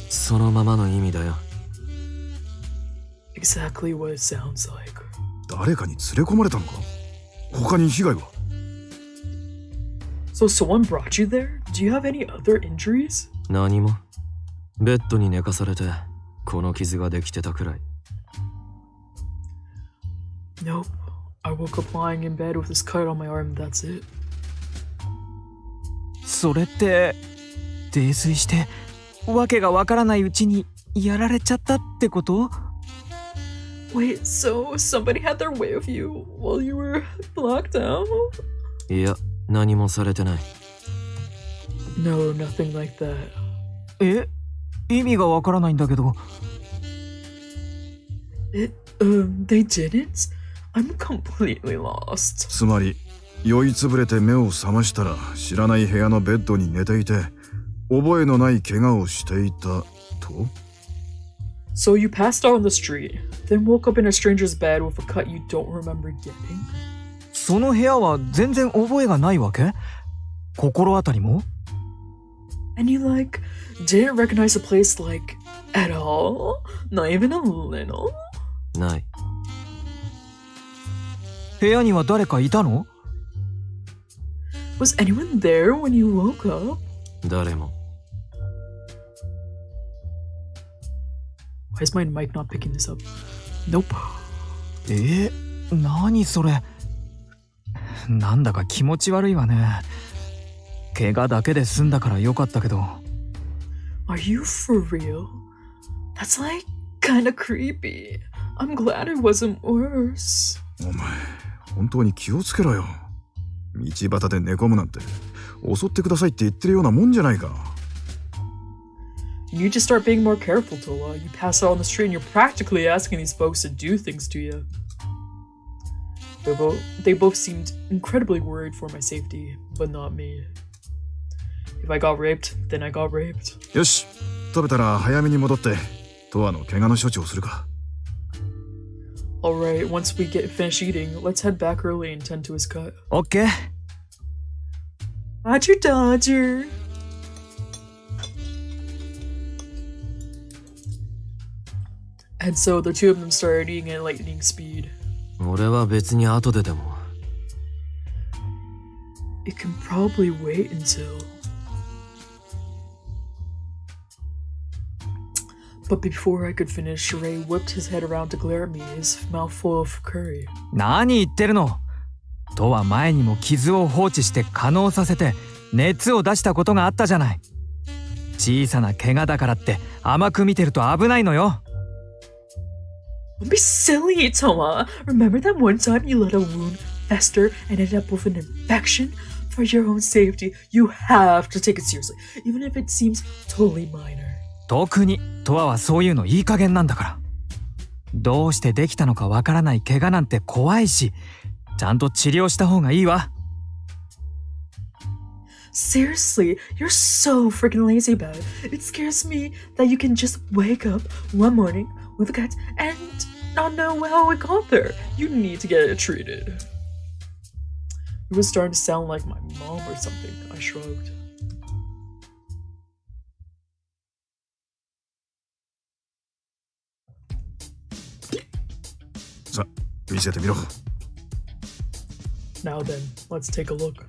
そのままの意味だよ。 Exactly what it sounds like. 誰かに連れ込まれたのか？他に被害は？ So someone brought you there? Do you have any other injuries? 何も。ベッドに寝かされてこの傷ができてたくらい。 Nope. I woke up lying in bed with this cut on my arm, that's it. それって泥酔してわけがわからないうちにやられちゃったってこと？ Wait, so somebody had their way with you while you were blocked out? いや、何もされてない。 No, nothing like that. 意味がわからないんだけど。 They didn't? I'm completely lost. つまり、酔いつぶれて目を覚ましたら知らない部屋のベッドに寝ていて、覚えのない怪我をしていたと？ So you passed out on the street, then woke up in a stranger's bed with a cut you don't remember getting? その部屋は全然覚えがないわけ？心当たりも？ And you didn't recognize the place at all? Not even a little? ない。部屋には誰かいたの？ Was anyone there when you woke up? 誰も。 Why is my mic not picking this up? Nope. 何それ？なんだか気持ち悪いわね。怪我だけで済んだからよかったけど。 Are you for real? That's kinda creepy. I'm glad it wasn't worse. お前、本当に気をつけろよ。道端で寝込むなんて、襲ってくださいって言ってるようなもんじゃないか。 You need to start being more careful, Tola. You pass out on the street and you're practically asking these folks to do things to you. They both seemed incredibly worried for my safety, but not me. If I got raped, then I got raped. よし、食べたら早めに戻って、トアの怪我の処置をするか。 Alright, once we get finished eating, let's head back early and tend to his cut. オッケー。 Dodger, Dodger! And so the two of them started eating at lightning speed. 俺は別に後ででも。 It can probably wait until... But before I could finish, Ray whipped his head around to glare at me, his mouth full of curry. 何言ってるの？とは前にも傷を放置して化膿させて熱を出したことがあったじゃない。小さな怪我だからって甘く見てると危ないのよ。 Don't be silly, Toma. Remember that one time you let a wound fester and ended up with an infection? For your own safety, you have to take it seriously, even if it seems totally minor. 特にトアはそういうのいい加減なんだから。どうしてできたのかわからない怪我なんて怖いし、ちゃんと治療した方がいいわ。 Seriously, you're so freaking lazy about it. It scares me that you can just wake up one morning with a cut and not know how it got there. You need to get it treated. It was starting to sound like my mom or something. I shrugged. Sa, 見せてみろ。 Now then, let's take a look.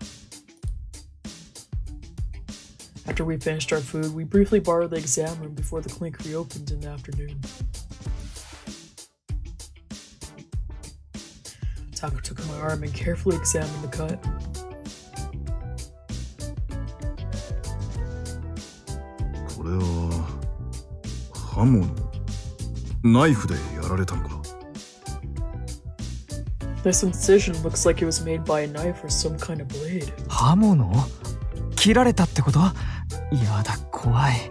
After we finished our food, we briefly borrowed the exam room before the clinic reopened in the afternoon. Taco took my arm and carefully examined the cut. This incision looks like it was made by a knife or some kind of blade. 刃物？切られたってこと？やだ、怖い。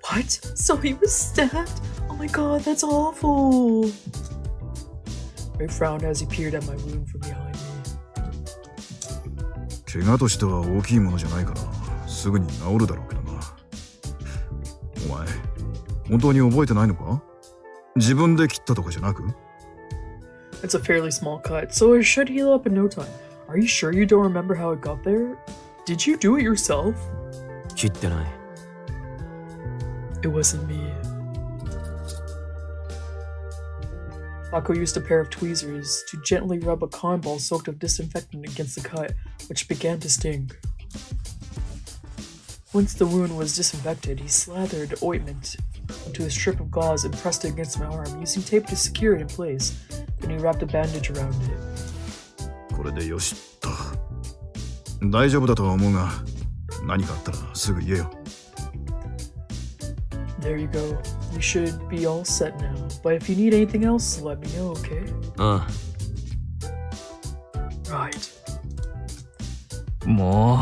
What? So he was stabbed? Oh my god, that's awful. Ray frowned as he peered at my wound from behind me. 怪我としては大きいものじゃないからすぐに治るだろうけどな。お前、本当に覚えてないのか？自分で切ったとかじゃなく？ It's a fairly small cut, so it should heal up in no time. Are you sure you don't remember how it got there? Did you do it yourself? 切ってない。 It wasn't me. Taco used a pair of tweezers to gently rub a cotton ball soaked with disinfectant against the cut, which began to sting. Once the wound was disinfected, he slathered ointment into a strip of gauze and pressed it against my arm, using tape to secure it in place. Then he wrapped a bandage around it. これでよしっと。大丈夫だとは思うが、何かあったらすぐ言えよ。There you go. You should be all set now. But if you need anything else, let me know, okay? あ Right. も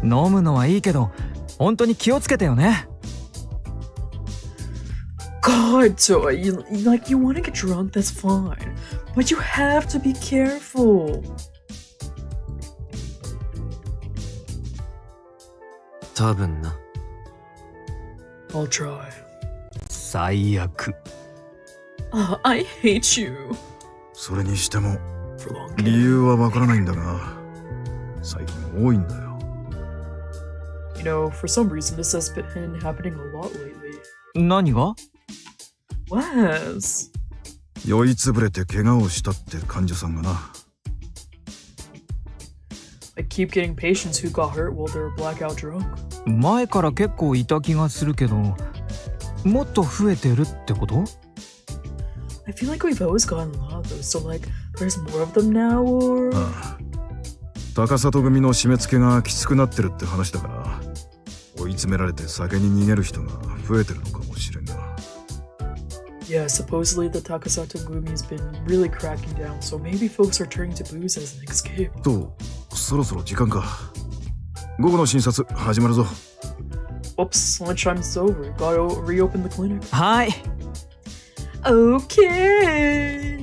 う、飲むのはいいけど、本当に気をつけてよね。God, Toy, you want to get drunk, that's fine. But you have to be careful. 多分な。 I'll try. 最悪。I hate you. それにしても For long 理由はわからないんだが、最近多いんだよ。You know, for some reason, this has been happening a lot lately. 何が？ Wes. 酔いつぶれて怪我をしたって患者さんがな。I keep getting patients who got hurt while they were blackout drunk. 前から結構いた気がするけど、もっと増えてるってこと？ I feel like we've always gotten a lot of those, so like, there's more of them now, or... ああ、高里組の締め付けがきつくなってるって話だから、追い詰められて酒に逃げる人が増えてるのかもしれんな。Yeah, supposedly the Takasato Gumi's been really cracking down, so maybe folks are turning to booze as an escape. と、そろそろ時間か。午後の診察始まるぞ。 Whoops, lunchtime's over. Gotta reopen the clinic. はい。Okay.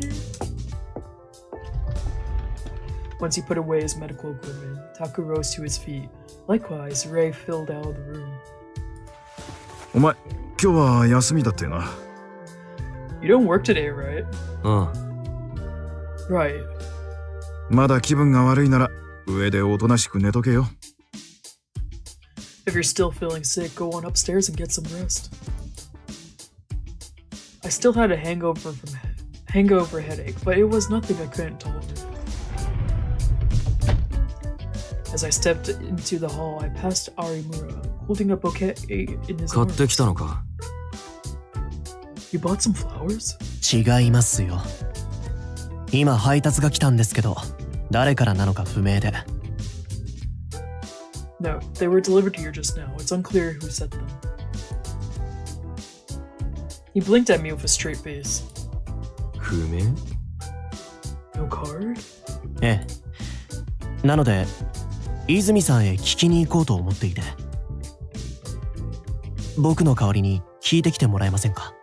Once he put away his medical equipment, Taku rose to his feet. Likewise, Ray filled out of the room. お前、今日は休みだってな。You don't work today, right? うん。 Right. まだ気分が悪いなら、上でおとなしく寝とけよ。If you're still feeling sick, go on upstairs and get some rest. I still had a hangover headache, but it was nothing I couldn't tolerate. As I stepped into the hall, I passed Arimura, holding a bouquet in his 買っ arms. てきたのか。 You bought some flowers? 違いますよ。今配達が来たんですけど、誰からなのか不明で。No, they were delivered here just now. It's unclear who sent them. He blinked at me with a straight face. 不明？ No card? ええ。なので、泉さんへ聞きに行こうと思っていて。僕の代わりに聞いてきてもらえませんか？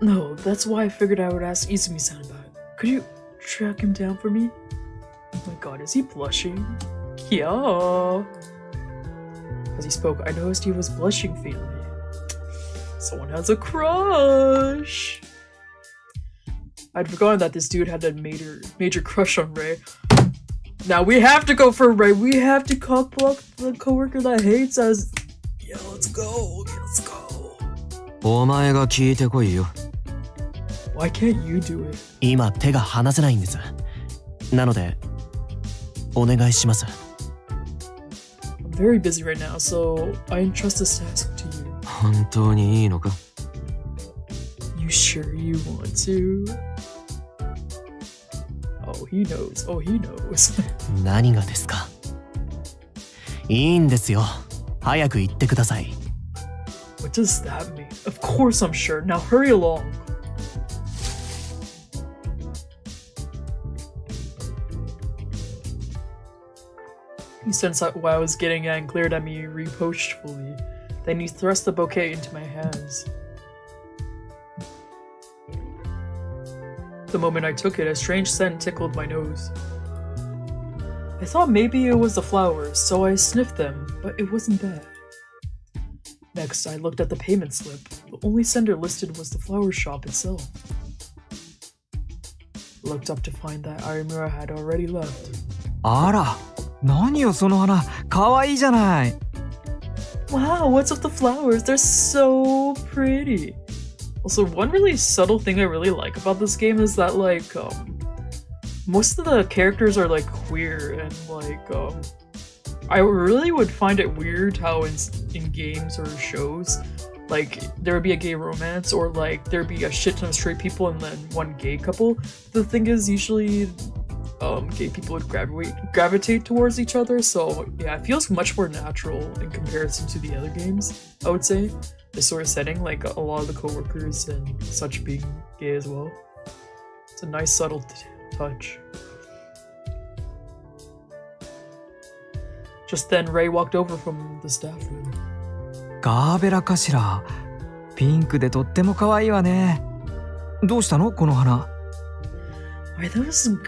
No, that's why I figured I would ask Izumi-san about it. Could you track him down for me? Oh my god, is he blushing? Yeah. As he spoke, I noticed he was blushing faintly. Someone has a crush. I'd forgotten that this dude had a major crush on Ray. Now we have to go for Ray. We have to cockblock the coworker that hates us. Yeah, let's go. Let's go. お前が聞いてこいよ。 Why can't you do it? 今手が離せないんです。なので、お願いします。I'm very busy right now, so I entrust this task to you. 本当にいいのか？ You sure you want to? he knows. Oh, he knows. 何がですか？いいんですよ。早く言ってください。What does that mean? Of course I'm sure. Now hurry along. He sensed what I was getting at and glared at me reproachfully. Then he thrust the bouquet into my hands. The moment I took it, a strange scent tickled my nose. I thought maybe it was the flowers, so I sniffed them, but it wasn't that. Next, I looked at the payment slip. The only sender listed was the flower shop itself. Looked up to find that Arimura had already left. あら、何よその花、かわいいじゃない。Wow, what's with the flowers? They're so pretty. Also, one really subtle thing I really like about this game is that, like, most of the characters are, like, queer, and, like, I really would find it weird how in games or shows, like, there would be a gay romance, or, like, there'd be a shit ton of straight people and then one gay couple. The thing is, usually, gay people would gravitate towards each other, so, yeah, it feels much more natural in comparison to the other games, I would say. This sort of setting, like a lot of the co-workers and such being gay as well. It's a nice subtle touch. Just then, Ray walked over from the staff room. ガーベラかしら。ピンクでとっても可愛いわね。どうしたのこの花。Are those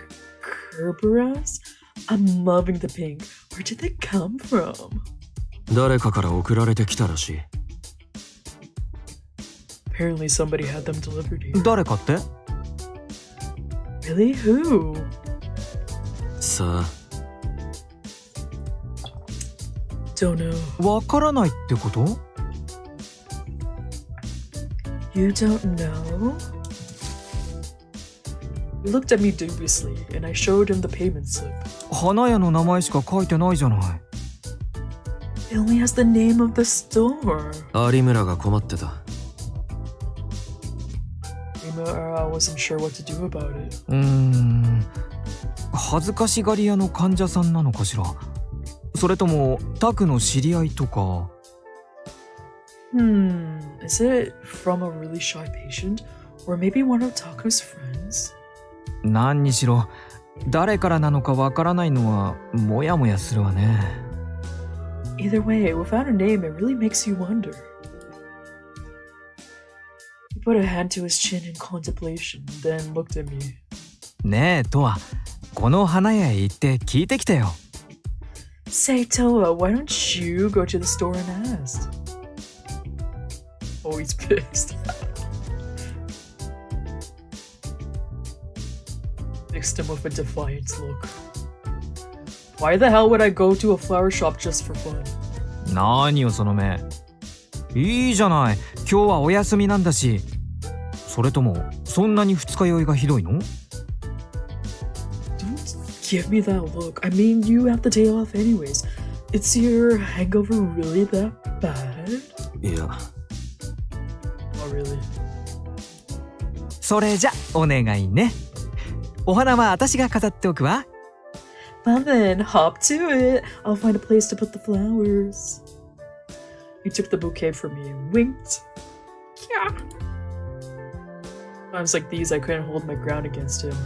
Kerberas? I'm loving the pink. Where did they come from? 誰かから送られてきたらしい。Apparently somebody had them delivered here. 誰かって？ Really? Who? さあ。Don't know. わからないってこと？ You don't know? He looked at me dubiously, and I showed him the payment slip. 花屋の名前しか書いてないじゃない。It only has the name of the store. 有村が困ってた。I wasn't sure what to do about it. 恥ずかしがり屋の患者さんなのかしら。それともタクの知り合いとか。Is it from a really shy patient? Or maybe one of Taku's friends? 何にしろ誰からなのかわからないのはモヤモヤするわね。Either way, without a name, it really makes you wonder. He put a hand to his chin in contemplation, then looked at me. ねえトア、この花屋へ行って聞いてきてよ。Say, Toa, why don't you go to the store and ask? Oh, he's pissed. Fixed him with a defiant look. Why the hell would I go to a flower shop just for fun? 何よその目。いいじゃない。今日はお休みなんだし。それともそんなに二日酔いがひどいの？ Don't give me that look. I mean, you have the day off anyways. Is your hangover really that bad? いや。Oh, really? それじゃお願いね。お花は私が飾っておくわ。Well then, hop to it. I'll find a place to put the flowers. He took the bouquet from me and winked. Yeah. Times like these, I couldn't hold my ground against him.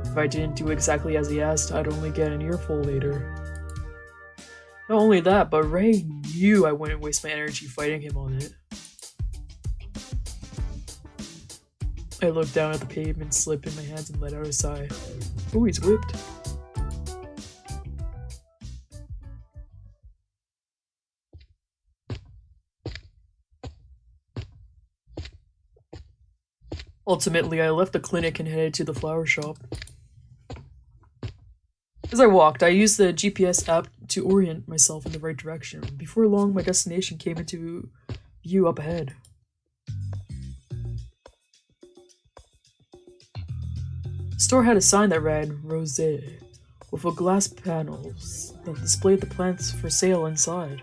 If I didn't do exactly as he asked, I'd only get an earful later. Not only that, but Ray knew I wouldn't waste my energy fighting him on it. I looked down at the pavement slip in my hands and let out a sigh. Oh, he's whipped. Ultimately, I left the clinic and headed to the flower shop. As I walked, I used the GPS app to orient myself in the right direction. Before long, my destination came into view up ahead. The store had a sign that read Rosé, with a glass panels that displayed the plants for sale inside.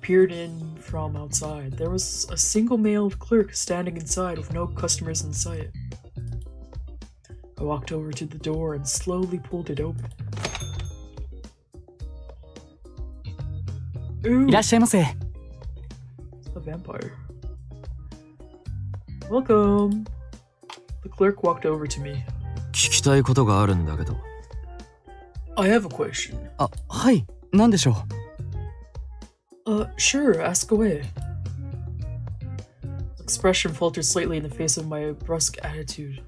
peered in from outside. There was a single male clerk standing inside with no customers in sight. I walked over to the door and slowly pulled it open. Ooh, いらっしゃいませ。 it's a vampire. Welcome. The clerk walked over to me. 聞きたいことがあるんだけど。 I have a question. あ、はい。何でしょう。 Sure, ask away. Expression faltered slightly in the face of my brusque attitude.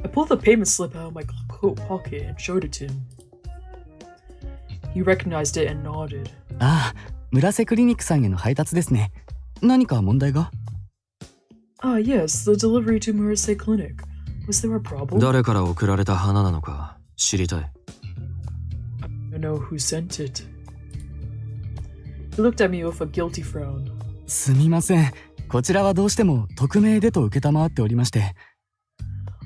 I pulled the payment slip out of my coat pocket and showed it to him. He recognized it and nodded. ああ、村瀬クリニックさんへの配達ですね。何か問題が？ Ah, yes, the delivery to Murase Clinic. Was there a problem? 誰から送られた花なのか知りたい。I know who sent it. He looked at me with a guilty frown. すみません。こちらはどうしても匿名でと承っておりまして。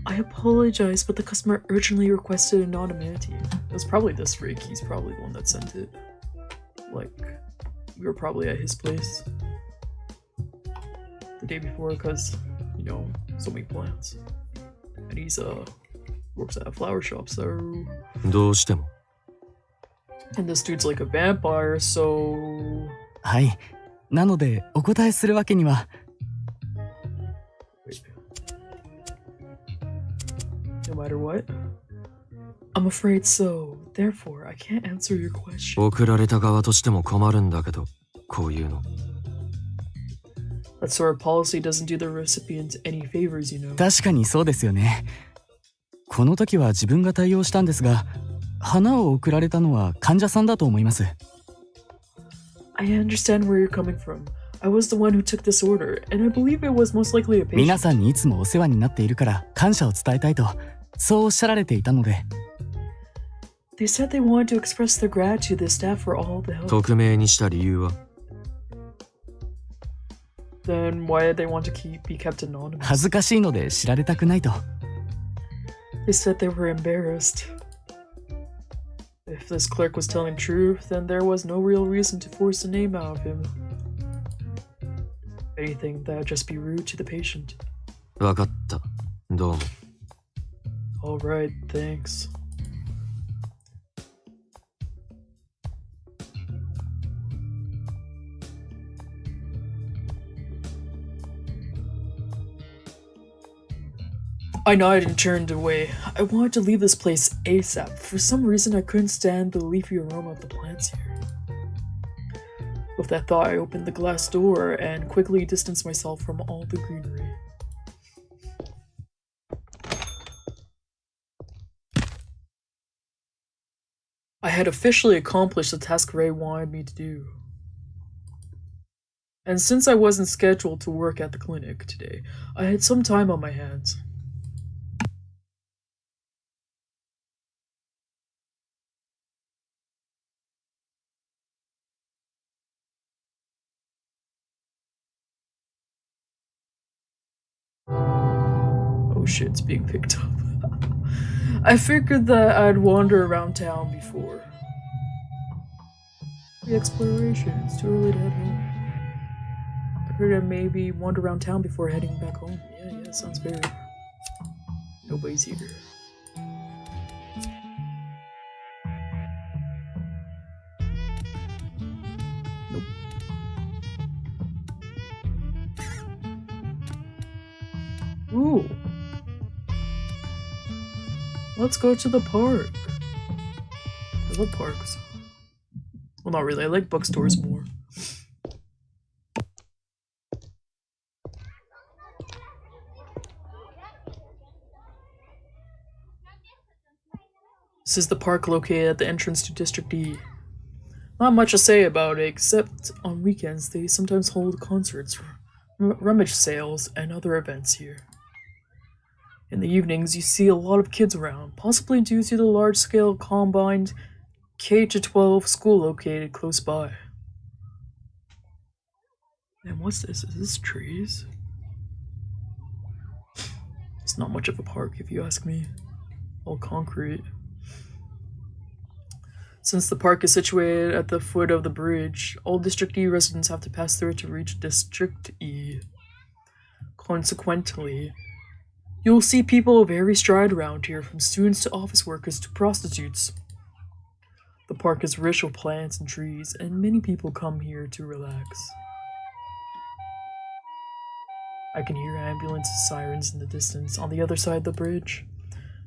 I apologize, but the customer urgently requested anonymity. It was probably this freak. He's probably the one that sent it. Like, we were probably at his place the day before because, you know, so many plants. And he's, works at a flower shop, so... どうしても。 And this dude's like a vampire, so... はい。なので、お答えするわけには。Wait. No matter what? I'm afraid so. Therefore, I can't answer your question. 送られた側としても困るんだけど、こういうの。 That sort of policy doesn't do the recipient any favors, you know. 確かにそうですよね。この時は自分が対応したんですが、花を贈られたのは患者さんだと思います。I understand where you're coming from. I was the one who took this order, and I believe it was most likely a patient. 皆さんにいつもお世話になっているから感謝を伝えたいと、そうおっしゃられていたので。They said they wanted to express their gratitude to the staff for all the help. 匿名にした理由は？ Then why did they want to be kept anonymous? 恥ずかしいので知られたくないと。They said they were embarrassed. If this clerk was telling truth, then there was no real reason to force the name out of him. Anything that would just be rude to the patient. わかった。どうも。 Alright, thanks. I nodded and turned away. I wanted to leave this place ASAP. For some reason, I couldn't stand the leafy aroma of the plants here. With that thought, I opened the glass door and quickly distanced myself from all the greenery. I had officially accomplished the task Ray wanted me to do. And since I wasn't scheduled to work at the clinic today, I had some time on my hands. Oh shit, it's being picked up. I figured that I'd wander around town before. The exploration, it's too early to head home. I figured I'd maybe wander around town before heading back home. Yeah, sounds fair. Nobody's here. Nope. Ooh. Let's go to the park. I love parks. Well, not really. I like bookstores more. This is the park located at the entrance to District E. Not much to say about it, except on weekends they sometimes hold concerts, rummage sales, and other events here. In the evenings, you see a lot of kids around, possibly due to the large-scale combined K-12 school located close by. And what's this? Is this trees? It's not much of a park, if you ask me. All concrete. Since the park is situated at the foot of the bridge, all District E residents have to pass through it to reach District E. Consequently, you'll see people of every stride around here, from students to office workers to prostitutes. The park is rich with plants and trees, and many people come here to relax. I can hear ambulance sirens in the distance on the other side of the bridge.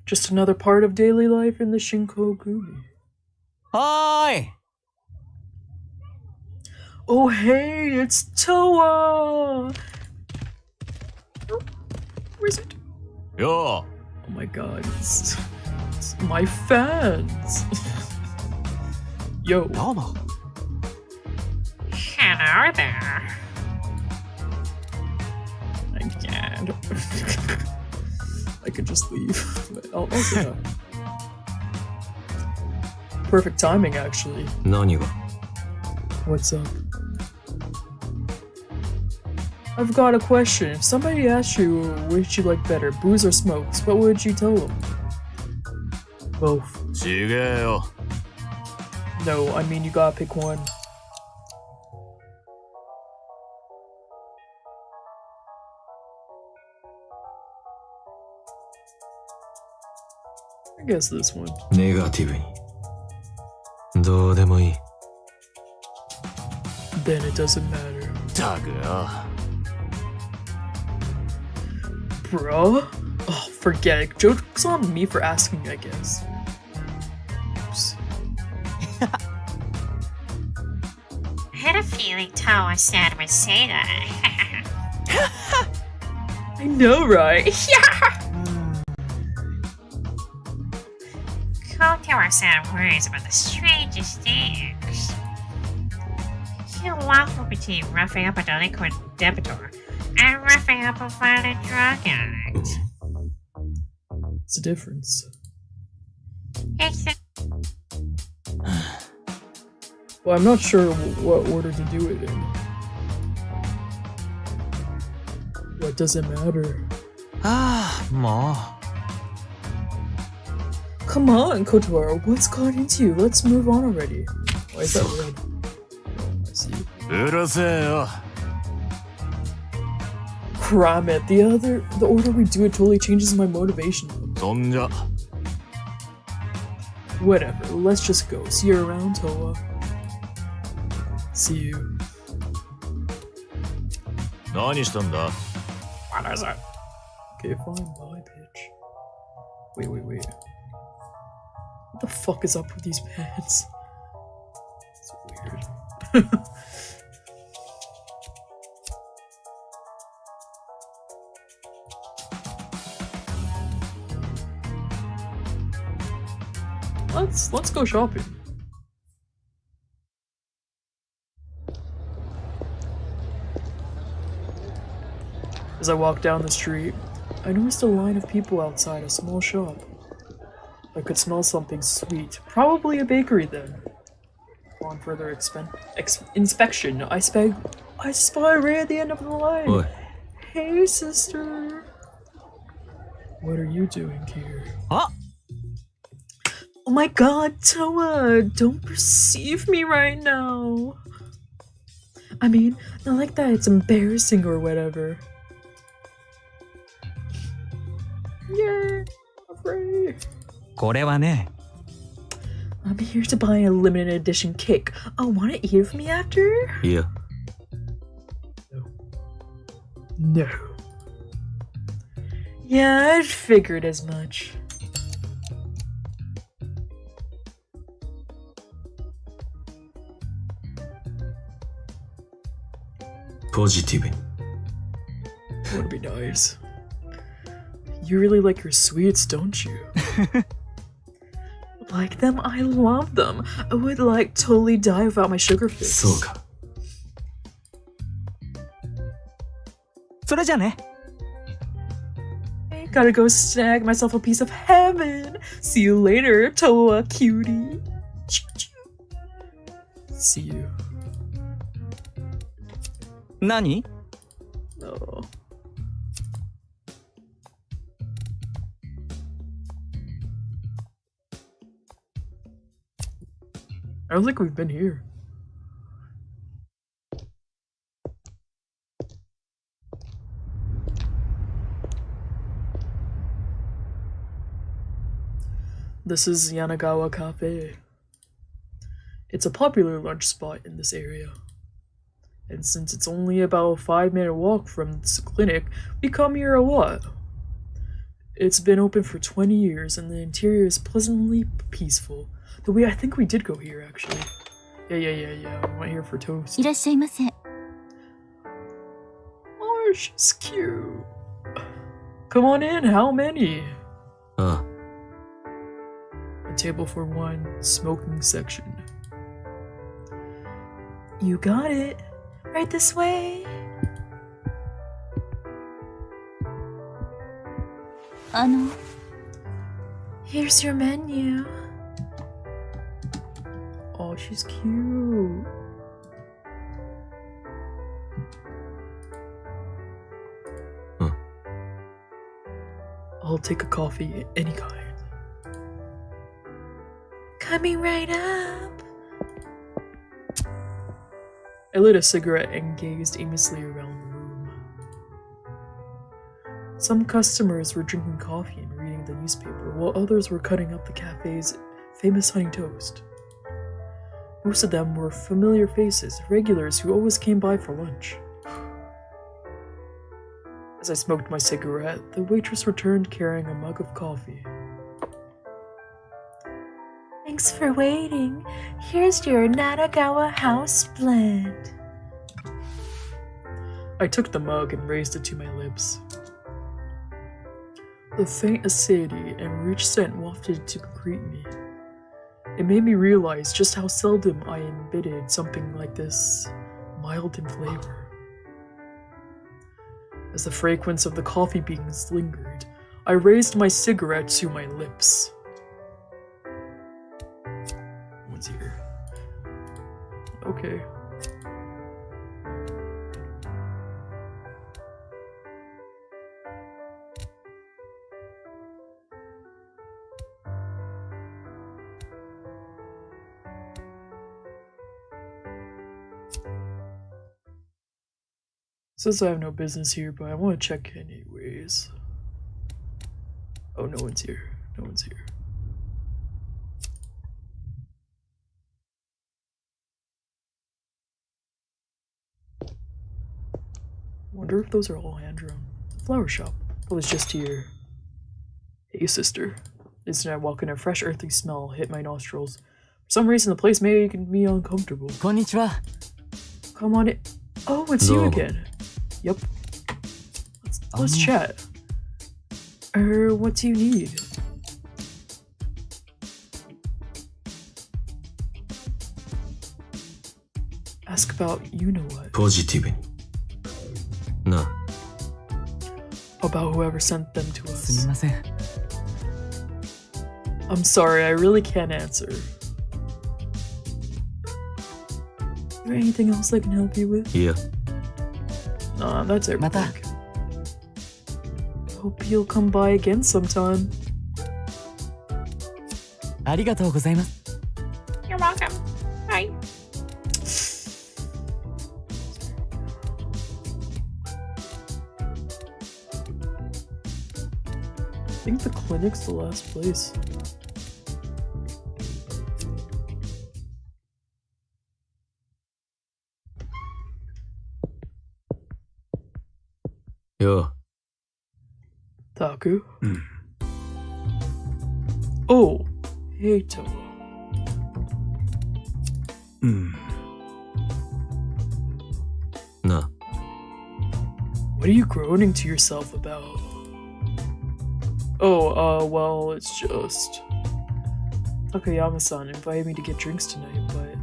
Just another part of daily life in the Shinkogumi. Hi! Oh hey, it's Toa! Oh, where is it? Yo! Oh my god, it's my fans! Yo. Domo. Hello there. I can't. I could just leave. But I'll say that. Perfect timing, actually. 何が What's up? I've got a question. If somebody asked you which you like better, booze or smokes, what would you tell them? Both. ちげえよ。 No, I mean you gotta pick one. I guess this one. ネガティブに。どうでもいい。 Then it doesn't matter. たくよ。 Bruh? Oh, forget it. Joke's on me for asking, I guess. Oops. I had a feeling Toa-san would say that. I know, right? Yeah! Toa-san worries about the strangest things. He'll waffle between roughing up a delinquent debitor and roughing up a violent drug addict. It's a difference. It's the Well, I'm not sure what order to do it in. What does it matter? ああ、もう。 Come on, Kotora, what's got into you? Let's move on already. Why is that red? Oh, I see. うるせえよ。 Cram it. The order we do it totally changes my motivation. そんじゃ。 Whatever, let's just go. See you around, Toa. See you. 何したんだ what is it? Okay, fine, bye, bitch. Wait. What the fuck is up with these pants? It's weird. Let's go shopping. As I walked down the street, I noticed a line of people outside a small shop. I could smell something sweet, probably a bakery then. On further inspection, I spotted right at the end of the line. Oi. Hey, sister. What are you doing here? Ah! Oh my god, Toa, don't perceive me right now. I mean, not like that, it's embarrassing or whatever. Yeah, afraid. これはね、 I'm here to buy a limited edition cake. Oh, wanna eat it with me after? いや、 No. Yeah, I figured as much. positive. Would be nice. You really like your sweets, don't you? Like them? I love them. I would like totally die without my sugar fix. そうか。それじゃね。 I gotta go snag myself a piece of heaven. See you later, Toa cutie. See you. 何？ I don't think we've been here. This is Yanagawa Cafe. It's a popular lunch spot in this area. And since it's only about a 5-minute walk from this clinic, we come here a lot. It's been open for 20 years and the interior is pleasantly peaceful. The way I think we did go here actually. Yeah. We went here for toast. いらっしゃいませ。 Oh, she's cute. Come on in, how many? あ A table for one, smoking section. You got it. Right this way. 'Here's your menu. Oh, she's cute. Huh. I'll take a coffee, any kind. Coming right up. I lit a cigarette and gazed aimlessly around the room. Some customers were drinking coffee and reading the newspaper, while others were cutting up the cafe's famous honey toast. Most of them were familiar faces, regulars who always came by for lunch. As I smoked my cigarette, the waitress returned carrying a mug of coffee. Thanks for waiting. Here's your Nanagawa House Blend. I took the mug and raised it to my lips. The faint acidity and rich scent wafted to greet me. It made me realize just how seldom I admitted something like this, mild in flavor. As the fragrance of the coffee beans lingered, I raised my cigarette to my lips. No one's here. Okay. Says I have no business here, but I want to check anyways. Oh, no one's here. No one's here. Wonder if those are all hand-drawn. Flower shop. I was just here. Hey, sister. Instantly, I walk in, a fresh earthy smell hit my nostrils. For some reason, the place made me uncomfortable. こんにちは。 Come on in. Oh, it's you No. again. Yep. Let's chat. What do you need? Ask about you know what. ポジティブにな About whoever sent them to すみ us. ません。 I'm sorry, I really can't answer. Is there anything else I can help you with? いや Nah, that's everything. また。 Hope you'll come by again sometime. ありがとうございます。 You're welcome. Bye. I think the clinic's the last place. Yo. Taku? Oh, Heito. Na. What are you groaning to yourself about? Oh, well, it's just... Takayama-san invited me to get drinks tonight, but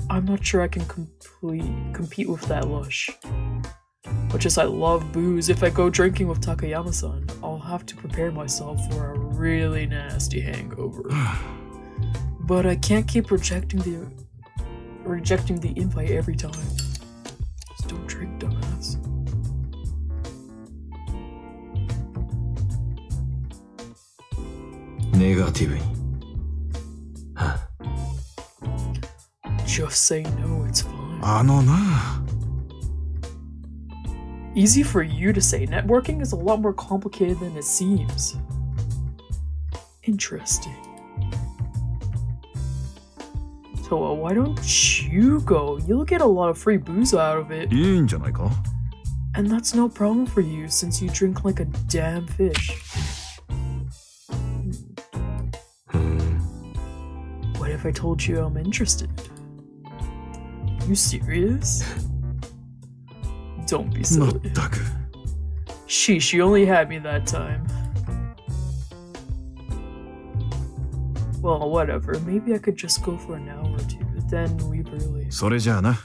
I'm not sure I can compete with that lush. Much as I love booze, if I go drinking with Takayama-san, I'll have to prepare myself for a really nasty hangover. But I can't keep rejecting the invite every time. Just don't drink, dumbass. Negative. Just say no, it's fine. あのな。 Easy for you to say. Networking is a lot more complicated than it seems. Interesting. Toa, why don't you go? You'll get a lot of free booze out of it. いいんじゃないか？ And that's no problem for you since you drink like a damn fish. What if I told you I'm interested? You serious? Don't be ま silly. ったく。 Sheesh, you only had me that time. Well, whatever. Maybe I could just go for an hour or two, then leave early. それじゃあな。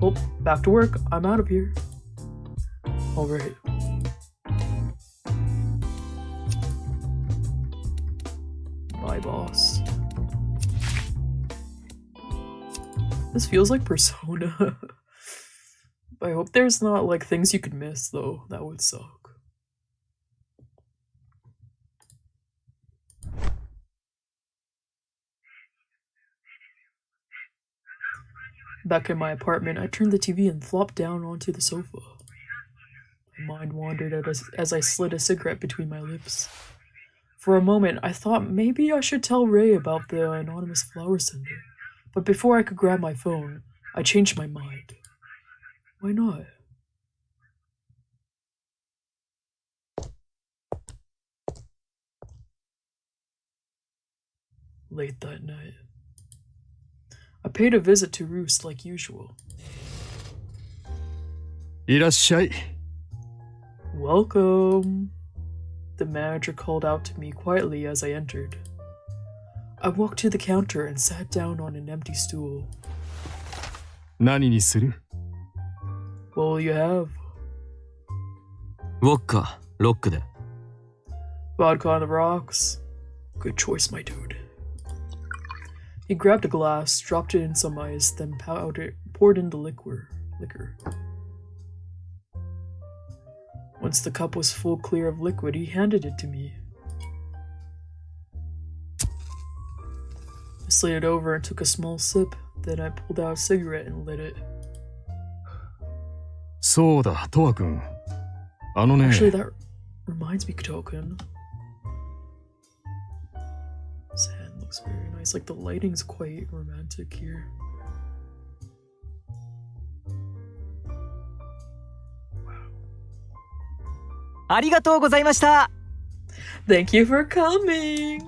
Well, back to work. I'm out of here. Alright. Bye, boss. This feels like Persona. I hope there's not like things you could miss though. That would suck. Back in my apartment, I turned the TV and flopped down onto the sofa. My mind wandered as I slid a cigarette between my lips. For a moment, I thought maybe I should tell Ray about the anonymous flower sender. But before I could grab my phone, I changed my mind. Why not? Late that night, I paid a visit to Roost like usual. いらっしゃい。 Welcome. The manager called out to me quietly as I entered. I walked to the counter and sat down on an empty stool. 何にする？ What will you have? ウォッカ、ロックで。 Vodka on the rocks. Good choice, my dude. He grabbed a glass, dropped it in some ice, then poured in the liquor. Once the cup was full clear of liquid, he handed it to me. I slid it over and took a small sip, then I pulled out a cigarette and lit it. そうだ、トワ君。あのね。 Actually, that reminds me, Kutoken. This hand looks very nice. Like the lighting's quite romantic here. Thank you for coming.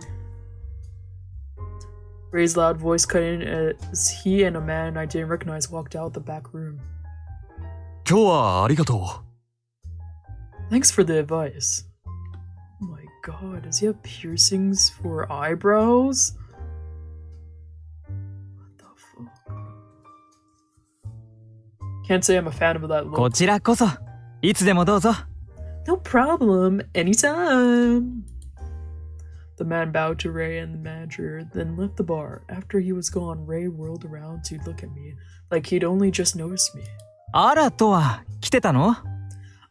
Ray's loud voice cut in as he and a man I didn't recognize walked out the back room. 今日はありがとう。 Thanks for the advice. Oh my god, does he have piercings for eyebrows? What the fuck? Can't say I'm a fan of that こ look. ちらこそいつでもどうぞ。 No problem, anytime. The man bowed to Ray and the manager, then left the bar. After he was gone, Ray whirled around to look at me, like he'd only just noticed me. あらとは来てたの？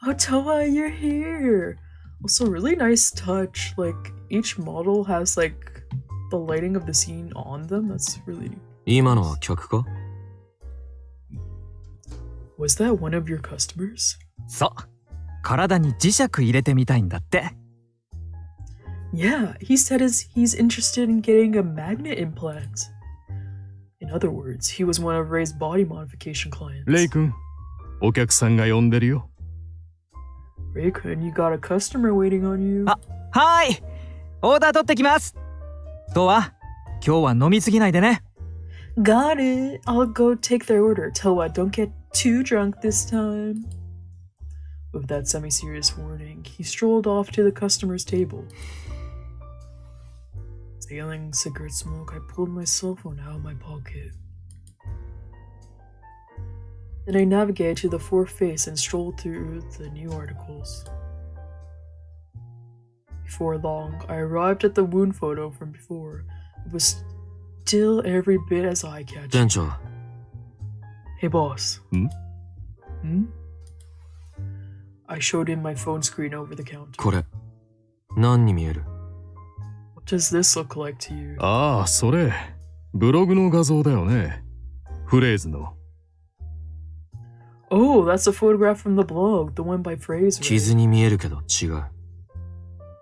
Oh, Toa, you're here. Also, really nice touch. Like, each model has, like, the lighting of the scene on them. That's really... 今のは客か？ Was that one of your customers? そう。体に磁石入れてみたいんだって。 Yeah, he said he's interested in getting a magnet implant. In other words, he was one of Ray's body modification clients. レイ君、お客さんが呼んでるよ。 Ray-kun, you got a customer waiting on you. あ、はーい。オーダー取ってきます。とは、今日は飲みすぎないでね。 Got it. I'll go take their order. Toa, don't get too drunk this time. With that semi-serious warning, he strolled off to the customer's table. Exhaling cigarette smoke, I pulled my cell phone out of my pocket. Then I navigated to the fourth face and strolled through the new articles. Before long, I arrived at the wound photo from before. It was still every bit as eye-catching. 店長、 Hey boss. Hmm? I showed him my phone screen over the counter. これ、何に見える？ What does this look like to you? ああ、それ、ブログの画像だよね。フレーズの。Oh, that's a photograph from the blog, the one by Fraser. 傷に見えるけど違う。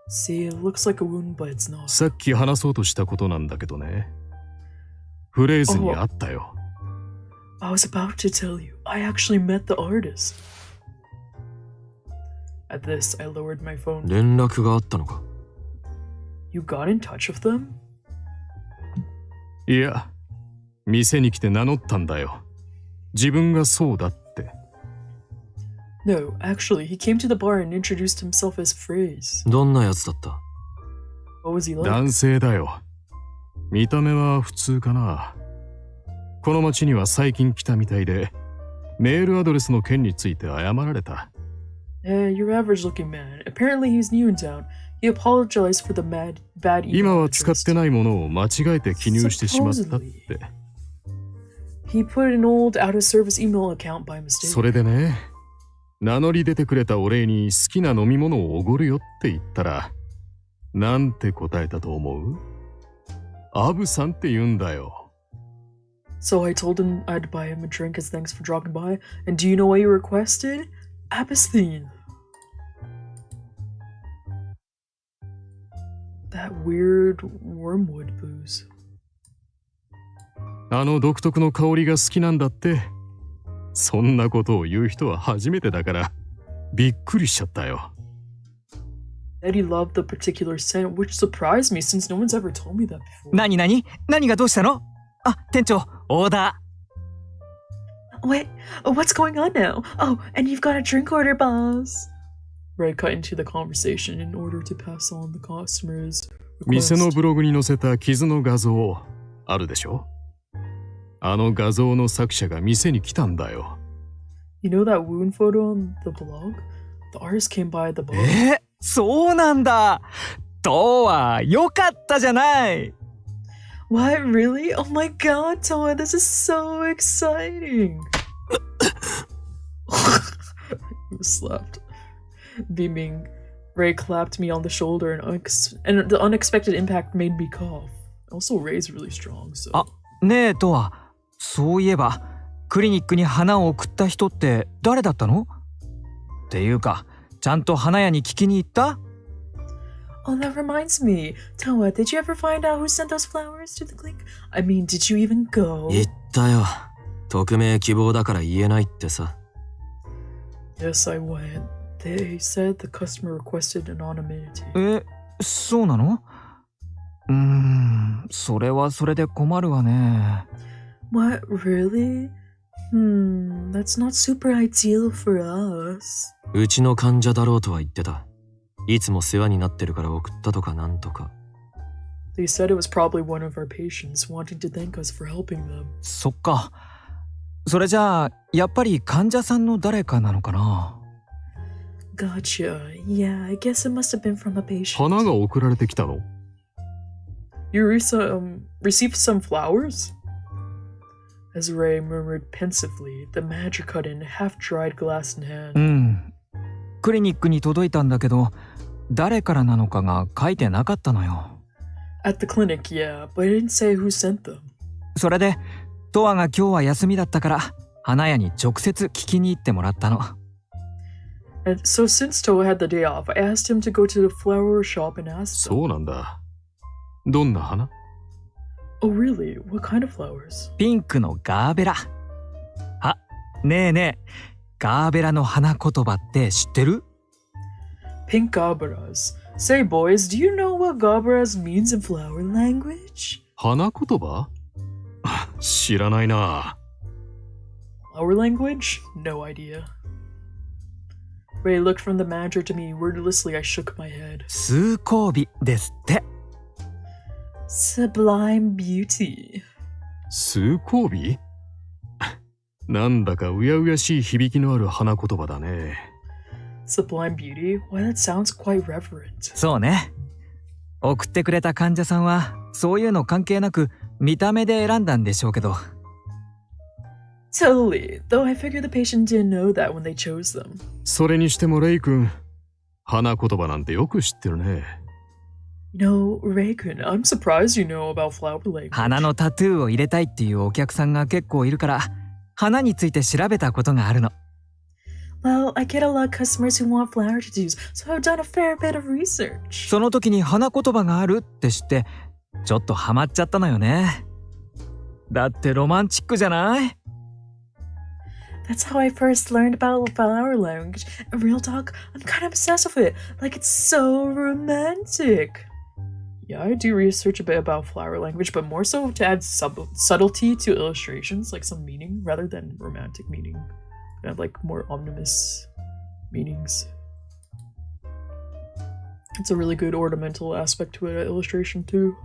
See, it looks like a wound, but it's not. さっき話そうとしたことなんだけどね。フレーズにあったよ。I was about to tell you, I actually met the artist. At this, I lowered my phone. 連絡があったのか。 You got in touch with them? いや、店に来て名乗ったんだよ。自分がそうだって。No, actually, he came to the bar and introduced himself as Phrase. どんなやつだった？ What was he like? 男性だよ。見た目は普通かな。この町には最近来たみたいで、メールアドレスの件について謝られた。Your average looking man. Apparently he's new in town. He apologized for the bad email 今は使っ address. てないものを間違えて記入してしまったって。 He put an old out-of-service email account by mistake. それでね、名乗り出てくれたお礼に好きな飲み物をおごるよって言ったら、なんて答えたと思う？アブさんって言うんだよ。 So I told him I'd buy him a drink as thanks for dropping by. And do you know what he requested? Abyssine. That weird wormwood booze. あの独特の香りが好きなんだって。そんなことを言う人は初めてだから、びっくりしちゃったよ。 That he loved the particular scent, which surprised me since no one's ever told me that before. 何がどうしたの？あ、店長、オーダー。Wait, what's going on now? Oh, and you've got a drink order, boss. Ray cut into the conversation in order to pass on the customer's 店の request. ブログに載せた傷の画像あるでしょ？あの画像の作者が店に来たんだよ。 You know that wound photo on the blog? The artist came by the blog. そうなんだ。Toa、よかったじゃない。What, really? Oh my god, Toa, this is so exciting. He was slapped. Beaming, Ray clapped me on the shoulder and the unexpected impact made me cough. Also, Ray's really strong, so... あ、ねえ、Toa、そういえば、クリニックに花を送った人って誰だったの？っていうか、ちゃんと花屋に聞きに行った？ Oh, that reminds me. Toa, did you ever find out who sent those flowers to the clinic? I mean, did you even go? 言ったよ。匿名希望だから言えないってさ。 Yes, I went. They said the customer requested anonymity. そうなの？それはそれで困るわね。What, really? That's not super ideal for us. うちの患者だろうとは言ってた。いつも世話になってるから送ったとかなんとか。They said it was probably one of our patients wanting to thank us for helping them. そっか。それじゃあ、やっぱり患者さんの誰かなのかな？ Gotcha. Yeah, I guess it must have been from a patient. 花が送られてきたの？ You received some flowers? As Ray murmured pensively, the manager cut in half-dried glass in hand. クリニックに届いたんだけど、誰からなのかが書いてなかったのよ。At the clinic, yeah, but it didn't say who sent them. それで、トアが今日は休みだったから、花屋に直接聞きに行ってもらったの。And so since Toa had the day off, I asked him to go to the flower shop and ask them. そうなんだ。どんな花？ Oh, really? What kind of flowers? ピンクのガーベラ。あ、ねえねえ、ガーベラの花言葉って知ってる？ Pink gabbaras. Say, boys, do you know what gabbaras means in flower language? 花言葉？知らないな。 Flower language? No idea. Ray looked from the manager to me. Wordlessly, I shook my head. 崇高美ですって。Sublime beauty. 崇高美？なんだかうやうやしい響きのある花言葉だね。Sublime beauty? Why, that sounds quite reverent. そうね。送ってくれた患者さんは、そういうの関係なく、見た目で選んだんでしょうけど。Totally. Though I figure the patient didn't know that when they chose them. それにしてもレイ君、花言葉なんてよく知ってるね。Reikun, I'm surprised you know about flower language. 花のタトゥーを入れたいっていうお客さんが結構いるから、花について調べたことがあるの。Well, I get a lot of customers who want flower tattoos, so I've done a fair bit of research. その時に花言葉があるって知って、ちょっとハマっちゃったのよね。だってロマンチックじゃない？ That's how I first learned about flower language. And real talk, I'm kind of obsessed with it. Like, it's so romantic. Yeah, I do research a bit about flower language, but more so to add subtlety to illustrations, like some meaning, rather than romantic meaning. Kind of like more ominous meanings. It's a really good ornamental aspect to an illustration, too.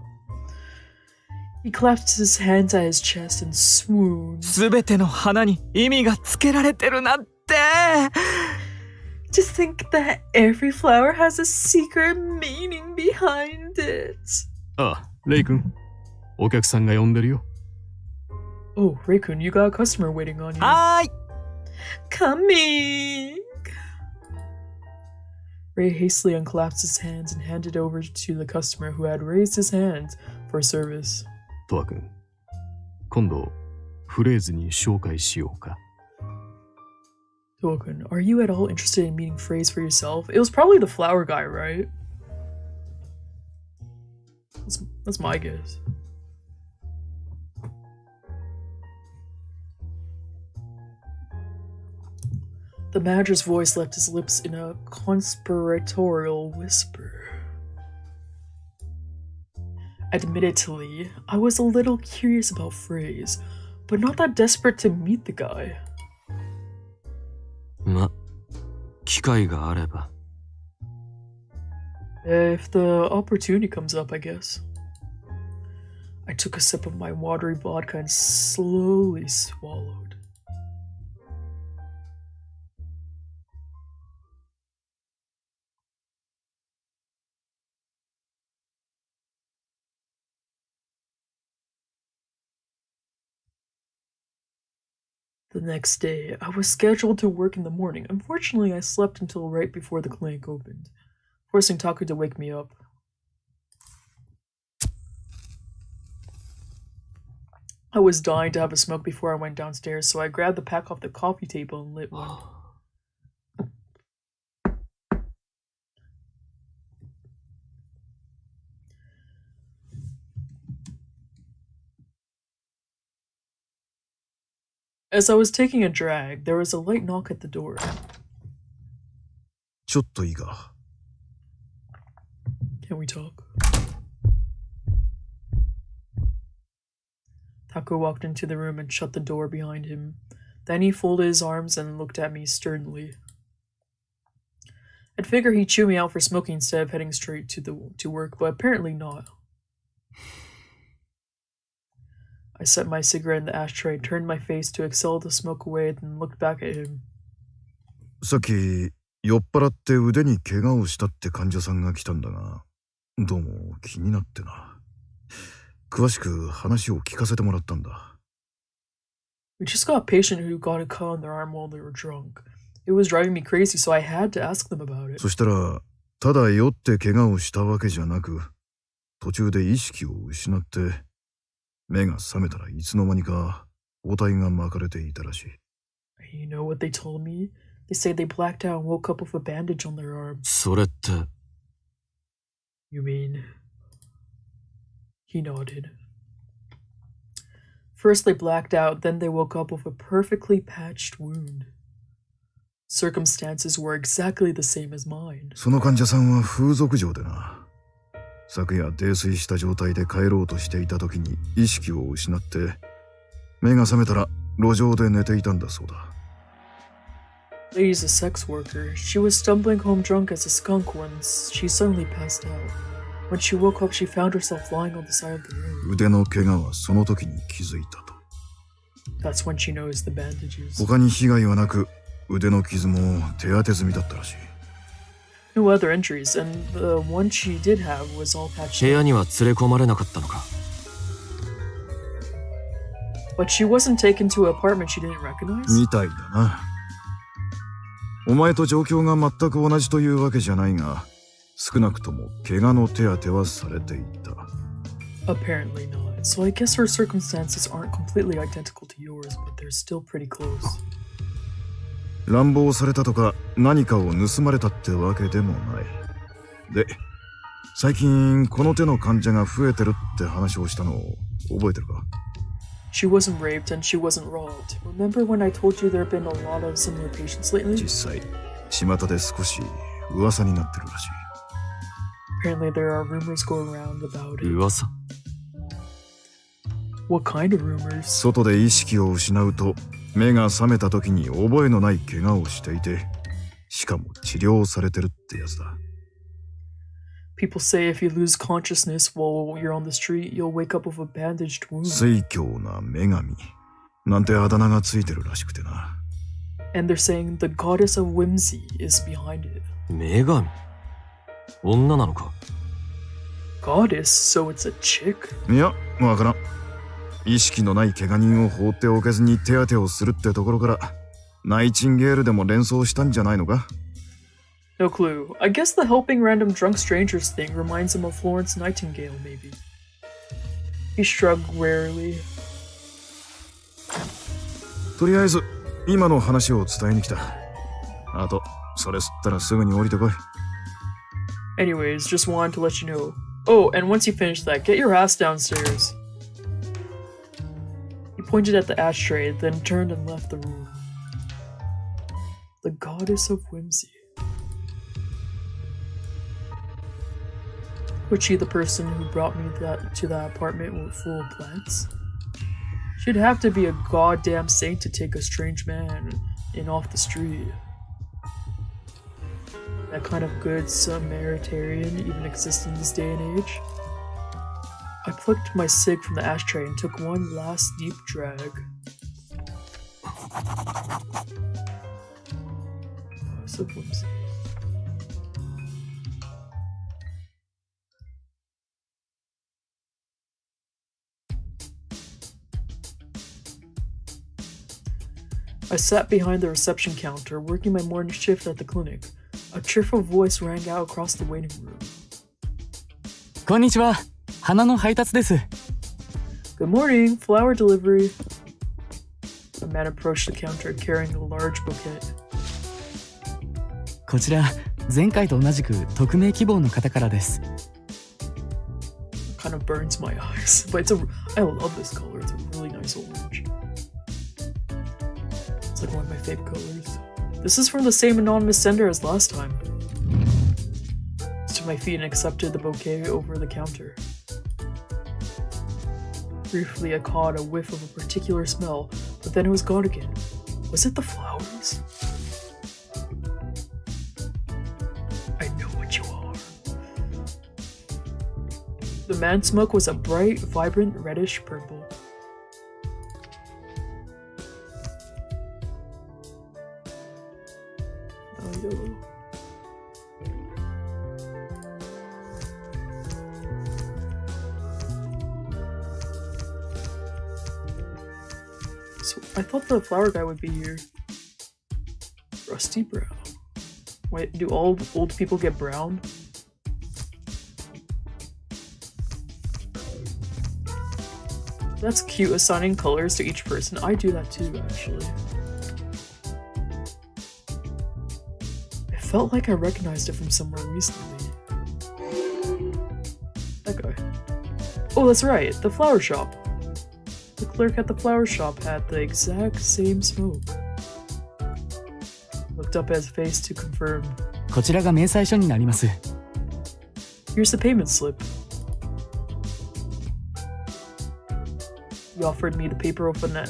He clapped his hands at his chest and swooned. すべての花に意味がつけられてるなんて。 To think that every flower has a secret meaning behind it. ああ、レイ君。お客さんが呼んでるよ。Oh, Reikun, you got a customer waiting on you. はーい。 Coming! Ray hastily unclasped his hands and handed over to the customer who had raised his hand for service. トア君、今度フレーズに紹介しようか。Token, are you at all interested in meeting Phrase for yourself? It was probably the flower guy, right? That's my guess. The manager's voice left his lips in a conspiratorial whisper. Admittedly, I was a little curious about Phrase, but not that desperate to meet the guy. ま、機会があれば。If the opportunity comes up, I guess. I took a sip of my watery vodka and slowly swallowed. The next day, I was scheduled to work in the morning. Unfortunately, I slept until right before the clinic opened, forcing Taku to wake me up. I was dying to have a smoke before I went downstairs, so I grabbed the pack off the coffee table and lit one. As I was taking a drag, there was a light knock at the door. ちょっといいか。 Can we talk? Taku walked into the room and shut the door behind him. Then he folded his arms and looked at me sternly. I'd figure he'd chew me out for smoking instead of heading straight to work, but apparently not. I set my cigarette in the ashtray, turned my face to exhale the smoke away, then looked back at him. さっき酔っ払って腕に怪我をしたって患者さんが来たんだが、どうも気になってな。詳しく話を聞かせてもらったんだ。We just got a patient who got a cut on their arm while they were drunk. It was driving me crazy, so I had to ask them about it. そしたら、ただ酔って怪我をしたわけじゃなく、途中で意識を失って、目が覚めたらいつの間にか包帯が巻かれていたらしい。You know what they told me? They say they blacked out and woke up with a bandage on their arm. それって。You mean? He nodded. First they blacked out, then they woke up with a perfectly patched wound. Circumstances were exactly the same as mine. その患者さんは風俗嬢でな。昨夜泥酔した状態で帰ろうとしていた時に意識を失って、目が覚めたら路上で寝ていたんだそうだ。Lady's a sex worker. She was stumbling home drunk as a skunk once she suddenly passed out. When she woke up, she found herself lying on the side of the road. 腕の怪我はその時に気づいたと。That's when she noticed the bandages. 他に被害はなく、腕の傷も手当て済みだったらしい。No other injuries, and the one she did have was all patched 部屋 up. には連れ込まれなかったのか。But she wasn't taken to an apartment she didn't recognize? みたいだな。お前と状況が全く同じというわけじゃないが、少なくとも怪我の手当てはされていた。 Apparently not. So I guess her circumstances aren't completely identical to yours, but they're still pretty close. 乱暴されたとか何かを盗まれたってわけでもない。で、最近この手の患者が増えてるって話をしたのを覚えてるか？ She wasn't raped and she wasn't robbed. Remember when I told you there have been a lot of similar patients lately? 実際、巷で少し噂になってるらしい。 Apparently there are rumors going around about it. 噂？ What kind of rumors? 外で意識を失うと目が覚めた時に覚えのない怪我をしていて、しかも治療されてるってやつだ。 People say if you lose consciousness while you're on the street, you'll wake up with a bandaged wound. 酔狂な女神なんてあだ名がついてるらしくてな。 And they're saying the goddess of whimsy is behind it. 女神？女なのか？ Goddess? So it's a chick? いや、わからん。意識のない怪我人を放っておけずに手当てをするってところからナイチンゲールでも連想したんじゃないのか？ No clue. I guess the helping random drunk strangers thing reminds him of Florence Nightingale, maybe. He shrugged wearily. とりあえず今の話を伝えに来た。あとそれ吸ったらすぐに降りてこい。 Anyways, just wanted to let you know. Oh, and once you finish that, get your ass downstairs. He pointed at the ashtray, then turned and left the room. The goddess of whimsy. Was she the person who brought me to that apartment full of plants? She'd have to be a goddamn saint to take a strange man in off the street. That kind of good Samaritan even exists in this day and age. I plucked my cig from the ashtray and took one last deep drag. So whimsy. I sat behind the reception counter, working my morning shift at the clinic. A cheerful voice rang out across the waiting room. こんにちは。花の配達です。Good morning, flower delivery. A man approached the counter carrying a large bouquet. こちら、前回と同じく匿名希望の方からです。Kind of burns my eyes, but I love this color. It's a really nice orange. It's like one of my favorite colors. This is from the same anonymous sender as last time. To my feet and accepted the bouquet over the counter. Briefly, I caught a whiff of a particular smell, but then it was gone again. Was it the flowers? I know what you are. The man's smoke was a bright, vibrant, reddish purple. Yellow. So I thought the flower guy would be here. Rusty brown. Wait, do all old people get brown? That's cute, assigning colors to each person. I do that too, actually. I felt like I recognized it from somewhere recently. That guy. Oh, that's right, the flower shop. The clerk at the flower shop had the exact same smoke. Looked up at his face to confirm. こちらが明細書になります。Here's the payment slip. He offered me the paper with an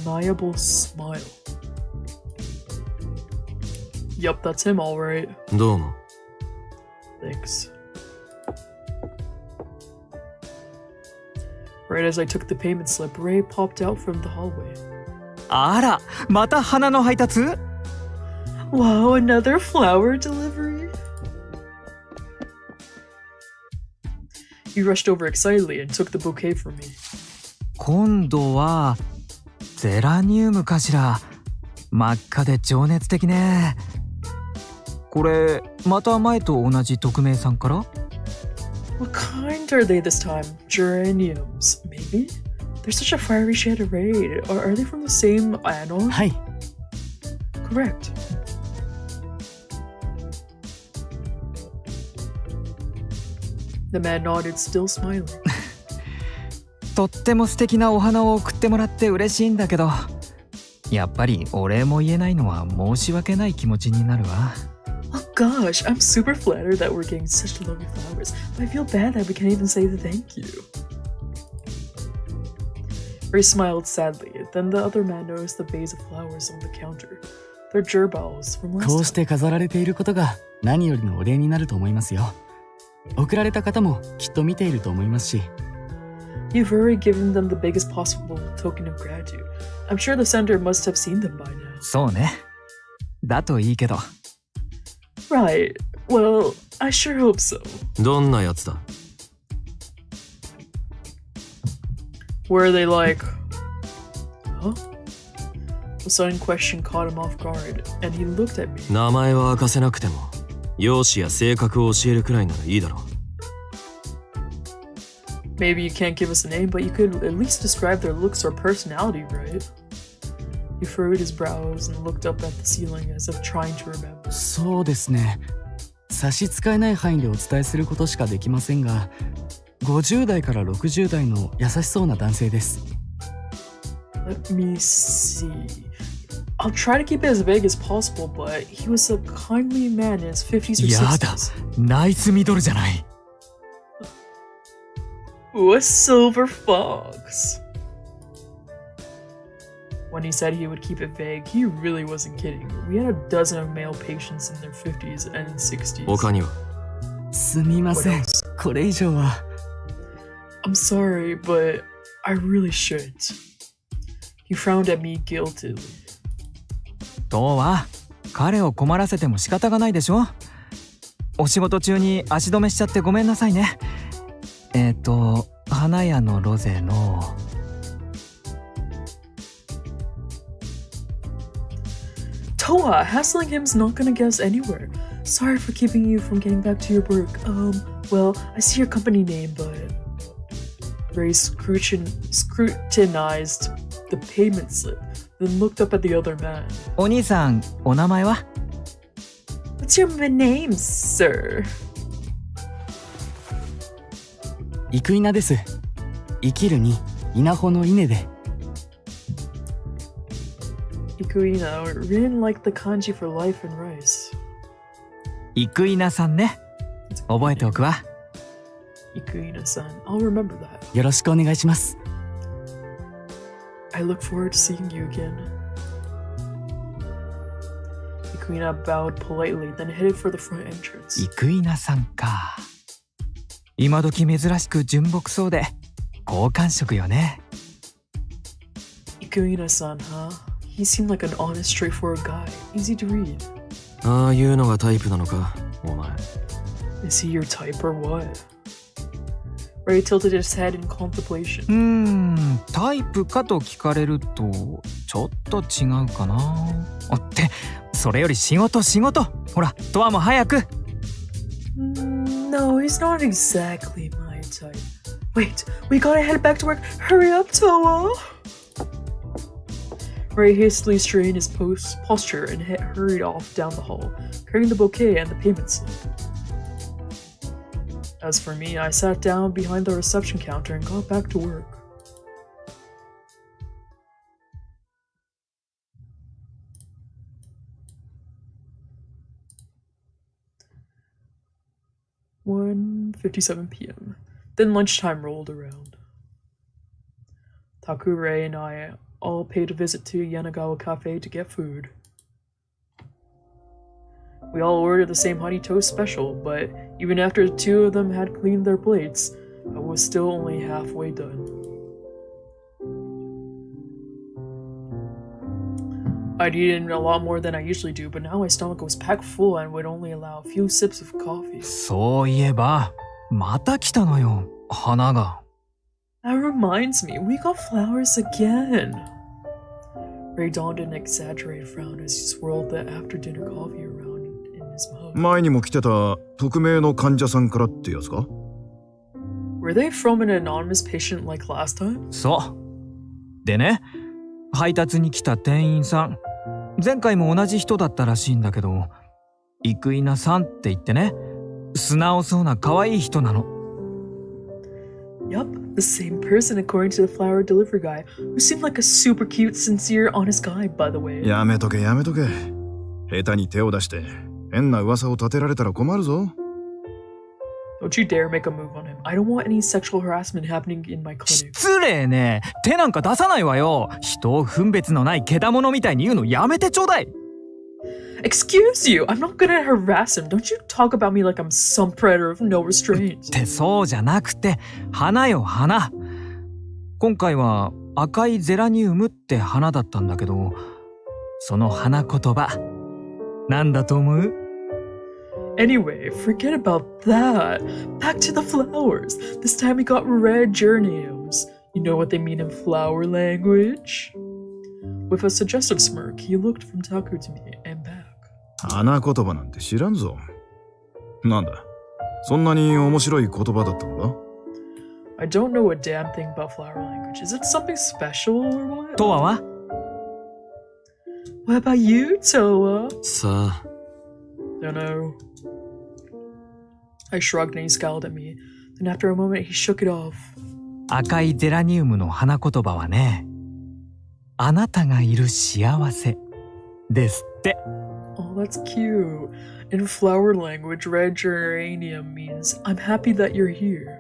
amiable smile. Yup, that's him all right. どうも。 Thanks. Right as I took the payment slip, Ray popped out from the hallway. あら、また花の配達？ Wow, another flower delivery? He rushed over excitedly and took the bouquet from me. 今度はゼラニウムかしら。真っ赤で情熱的ね。これまた前と同じ匿名さんから？ What kind are they this time? Geraniums, maybe? They're such a fiery shade of red. Or are they from the same anon? はい。 Correct. The man nodded, still smiling. とっても素敵なお花を送ってもらって嬉しいんだけど、やっぱりお礼も言えないのは申し訳ない気持ちになるわ。Oh gosh, I'm super flattered that we're getting such lovely flowers, but I feel bad that we can't even say the thank you. Ray smiled sadly. Then the other man noticed the vase of flowers on the counter. They're gerbils from こう last して time. 飾られていることが何よりのお礼になると思いますよ。送られた方もきっと見ていると思いますし。You've already given them the biggest possible token of gratitude. I'm sure the sender must have seen them by now. そうね。だといいけど。Right. Well, I sure hope so. どんなやつだ？ Were they like, huh? The sudden question caught him off guard, and he looked at me. 名前は明かせなくても、容姿や性格を教えるくらいならいいだろう。 Maybe you can't give us a name, but you could at least describe their looks or personality, right? He furrowed his brows and looked up at the ceiling as if trying to remember. そうですね。差し支えない範囲でお伝えすることしかできませんが、50代から60代の優しそうな男性です。Let me see. I'll try to keep it as vague as possible, but he was a kindly man in his 50s or やだ。 60s. ナイスミドルじゃない。Ooh, a silver fox. When he said he would keep it vague, he really wasn't kidding. We had a dozen of male patients in their 50s and 60s. 他には？すみません。 What else? これ以上は。I'm sorry, but I really should. He frowned at me guiltily. どうは彼を困らせても仕方がないでしょ。お仕事中に足止めしちゃってごめんなさいね。花屋のロゼの。Toa, hassling him's not gonna get us anywhere. Sorry for keeping you from getting back to your work. Well, I see your company name, but... Ray scrutinized the payment slip, then looked up at the other man. お兄さん、お名前は？ What's your name, sir? 生稲です。生きるに稲穂の稲で。Ikuina, written like the kanji for life and rice. 生稲さんね。覚えておくわ。Ikuina-san, I'll remember that. よろしくお願いします。 I look forward to seeing you again. Ikuina bowed politely, then headed for the front entrance. 生稲さんか。今時珍しく純朴そうで好感触よね。Ikuina-san, huh? He seemed like an honest, straightforward guy. Easy to read. ああいうのがタイプなのか、お前。 Is he your type or what? Ray tilted his head in contemplation. タイプかと聞かれるとちょっと違うかな。ってそれより仕事。ほら、トアも早く。No, he's not exactly my type. Wait, we gotta head back to work. Hurry up, Toa! Ray hastily straightened his posture and hurried off down the hall, carrying the bouquet and the payment slip. As for me, I sat down behind the reception counter and got back to work. (1:57 p.m.) Then lunchtime rolled around. Takure and I all paid a visit to Yanagawa Cafe to get food. We all ordered the same honey toast special, but even after the two of them had cleaned their plates, I was still only halfway done. I'd eaten a lot more than I usually do, but now my stomach was packed full and would only allow a few sips of coffee. そういえばまた来たのよ、花が。That reminds me, we got flowers again. Ray donned an exaggerated frown as he swirled the after-dinner coffee around in his mug. 前にも来てた匿名の患者さんからってやつか？ Were they from an anonymous patient like last time? そう。でね、配達に来た店員さん。前回も同じ人だったらしいんだけど、生稲さんって言ってね、素直そうな可愛い人なの。Yup, the same person according to the flower delivery guy, who seemed like a super cute, sincere, honest guy, by the way. やめとけやめとけ。下手に手を出して変な噂を立てられたら困るぞ。Don't you dare make a move on him. I don't want any sexual harassment happening in my clinic. 失礼ね。手なんか出さないわよ。人を分別のないけだものみたいに言うのやめてちょうだい。Excuse you, I'm not gonna harass him. Don't you talk about me like I'm some predator of no restraint. ってそうじゃなくて、花よ花。今回は赤いゼラニウムって花だったんだけど、その花言葉、なんだと思う？ Anyway, forget about that. Back to the flowers. This time we got red geraniums. You know what they mean in flower language? With a suggestive smirk, he looked from Taku to me and back. 花言葉なんて知らんぞ。なんだ、そんなに面白い言葉だったのか？ I don't know a damn thing about flower language. Is it something special or what? とは What about you, Toa? さあ、 Don't know. I shrugged and he scowled at me. Then after a moment, he shook it off. 赤いゼラニウムの花言葉はね、あなたがいる幸せですって。Oh, that's cute. In flower language, red geranium means I'm happy that you're here.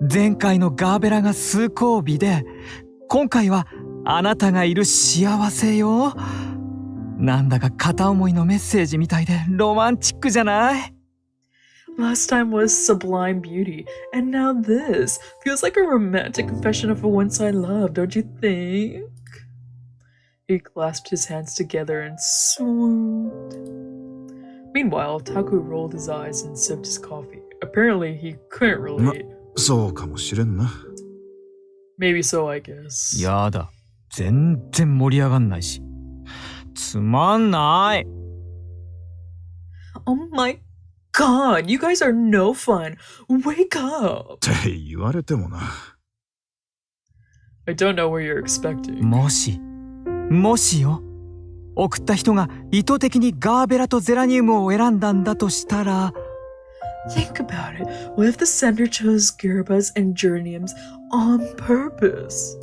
前回のガーベラが崇高美で、今回はあなたがいる幸せよ。なんだか片思いのメッセージみたいでロマンチックじゃない？ Last time was sublime beauty, and now this feels like a romantic confession of a one-sided love, don't you think? He clasped his hands together and swooned. Meanwhile, Taku rolled his eyes and sipped his coffee. Apparently, he couldn't relate. そうかもしれんな。Maybe so, I guess. やだ。全然盛り上がんないし。つまんない。Oh my god, you guys are no fun. Wake up. って言われてもな。I don't know what you're expecting. もしよ。送った人が意図的にガーベラとゼラニウムを選んだんだとしたら。Think about it. What if the sender chose gerbas and geraniums on purpose?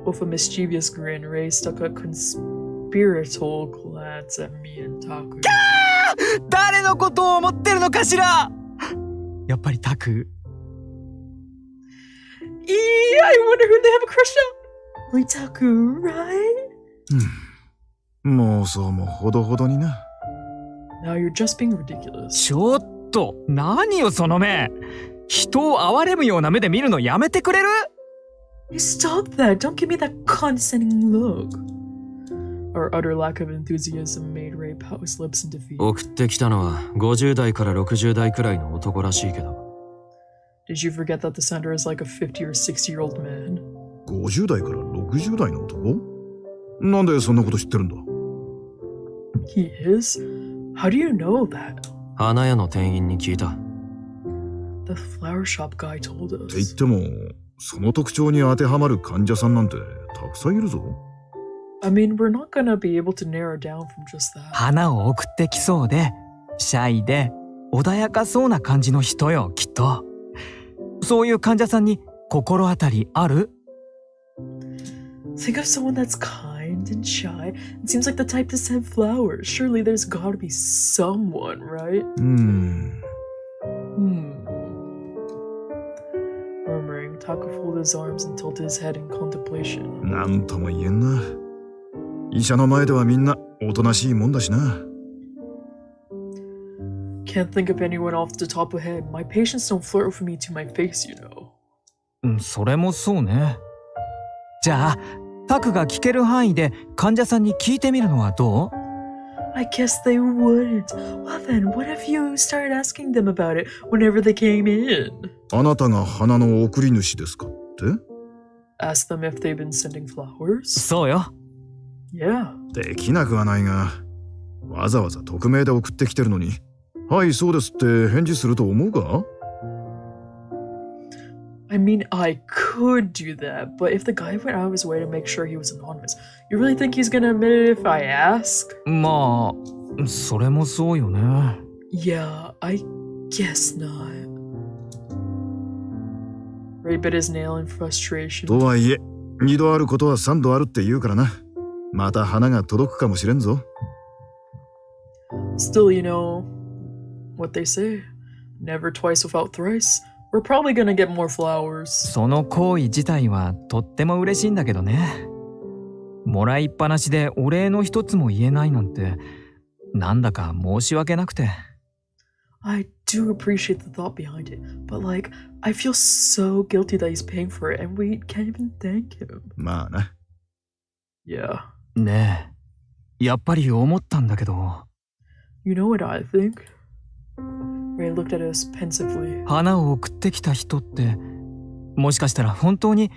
With a mischievous grin, Ray stuck a conspiratorial glance at me and Taku. 誰のことを思ってるのかしら。やっぱりタク。I wonder who they have a crush on. Like Taku, right? もうそうもほどほどにな。Now you're just being ridiculous. ちょっと、何よその目。人を憐れむような目で見るのやめてくれる？ Hey, stop that. Don't give me that condescending look. Our utter lack of enthusiasm made Ray pout his lips in defeat. 送ってきたのは50代から60代くらいの男らしいけど。Did you forget that the sender is like a 50 or 60-year-old man? 50代から60代の男？なんでそんなこと知ってるんだ？ He is? How do you know that? 花屋の店員に聞いた。The flower shop guy told って言っ us. ても、その特徴に当てはまる患者さんなんてたくさんいるぞ。I mean, we're not gonna be able to narrow down from just that. 花を送ってきそうで、シャイで、穏やかそうな感じの人よ、きっと。そういう患者さんに心当たりある？ Think of someone that's kind and shy. It seems like the type to send flowers. Surely there's gotta be someone, right? Murmuring, Taku folded his arms and tilted his head in contemplation. なんとも言えんな。医者の前ではみんなおとなしいもんだしな。Can't think of anyone off the top of head. My patients don't flirt with me to my face, you know. それもそうね。じゃあ、タクが聞ける範囲で患者さんに聞いてみるのはどう？ I guess they wouldn't. Well then, what if you started asking them about it whenever they came in? あなたが花の送り主ですかって？ Ask them if they've been sending flowers? そうよ。Yeah. できなくはないが、わざわざ匿名で送ってきてるのに、はいそうですって返事すると思うか？ I mean, I could do that, but if the guy went out of his way to make sure he was anonymous, you really think he's gonna admit it if I ask? まあ、それもそうよね。Yeah, I guess not. Ray bit his nail in frustration. とはいえ、二度あることは三度あるって言うからな。また花が届くかもしれんぞ。Still, you know what they say. Never twice without thrice. We're probably gonna get more flowers. その行為自体はとっても嬉しいんだけどね。もらいっぱなしでお礼の一つも言えないなんて、なんだか申し訳なくて。I do appreciate the thought behind it, but like, I feel so guilty that he's paying for it and we can't even thank him. まあな。Yeah. ねえ、やっぱり思ったんだけど。You know what I think? Ray looked at us pensively. 花を送ってきた人って、もしかしたら本当に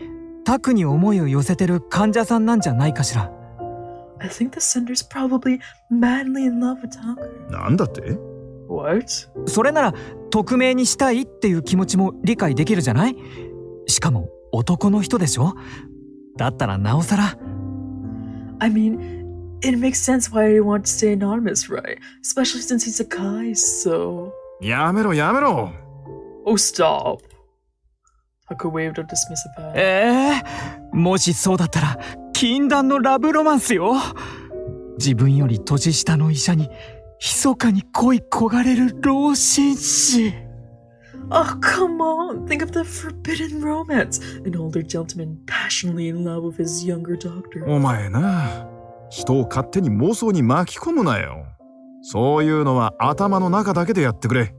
タクに思いを寄せてる患者さんなんじゃないかしら。I think the sender's probably madly in love with Taku. なんだって？ What? それなら匿名にしたいっていう気持ちも理解できるじゃない？しかも男の人でしょ？だったらなおさら。I mean, it makes sense why I want to stay anonymous, right? Especially since he's a guy, so... やめろやめろ。 Oh, stop. Taku waved a dismissive hand. もしそうだったら禁断のラブロマンスよ。自分より年下の医者に密かに恋焦がれる老紳士。Oh, come on. Think of the forbidden romance. An older gentleman passionately in love with his younger doctor. お前な、人を勝手に妄想に巻き込むなよ。そういうのは頭の中だけでやってくれ。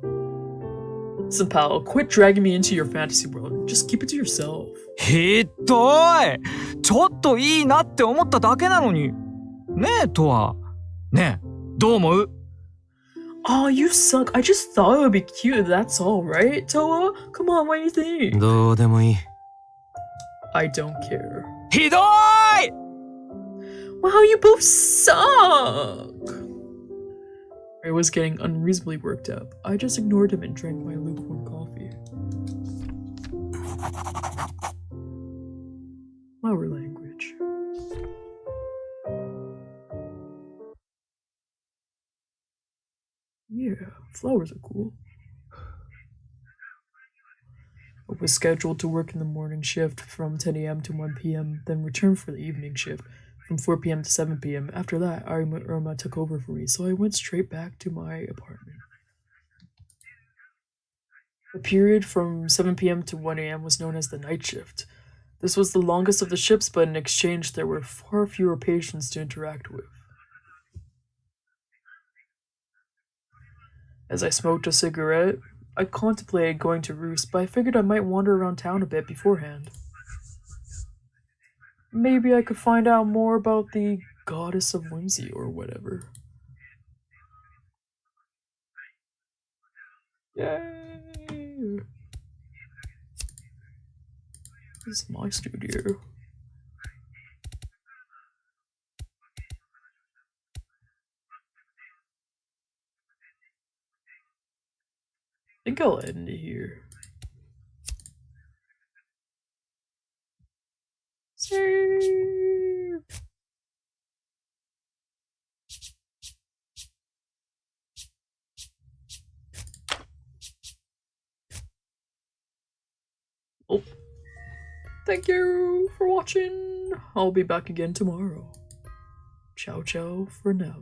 Listen, pal, quit dragging me into your fantasy world. Just keep it to yourself. ひどい。ちょっといいなって思っただけなのに。ねえ、とは。ねえ、どう思う？ Oh, you suck. I just thought it would be cute. That's all, right, Toa? Come on, what do you think? どうでもいい。I don't care. ひどい！ Wow, you both suck! I was getting unreasonably worked up. I just ignored him and drank my lukewarm coffee. Flower language. Yeah, flowers are cool. I was scheduled to work in the morning shift from 10 a.m. to 1 p.m., then return for the evening shift from 4 p.m. to 7 p.m. After that, Irma took over for me, so I went straight back to my apartment. The period from 7 p.m. to 1 a.m. was known as the night shift. This was the longest of the shifts, but in exchange, there were far fewer patients to interact with. As I smoked a cigarette, I contemplated going to Roost, but I figured I might wander around town a bit beforehand. Maybe I could find out more about the goddess of whimsy or whatever. Yay! This is my studio. I think I'll end it here. Save! Oh. Thank you for watching. I'll be back again tomorrow. Ciao ciao for now.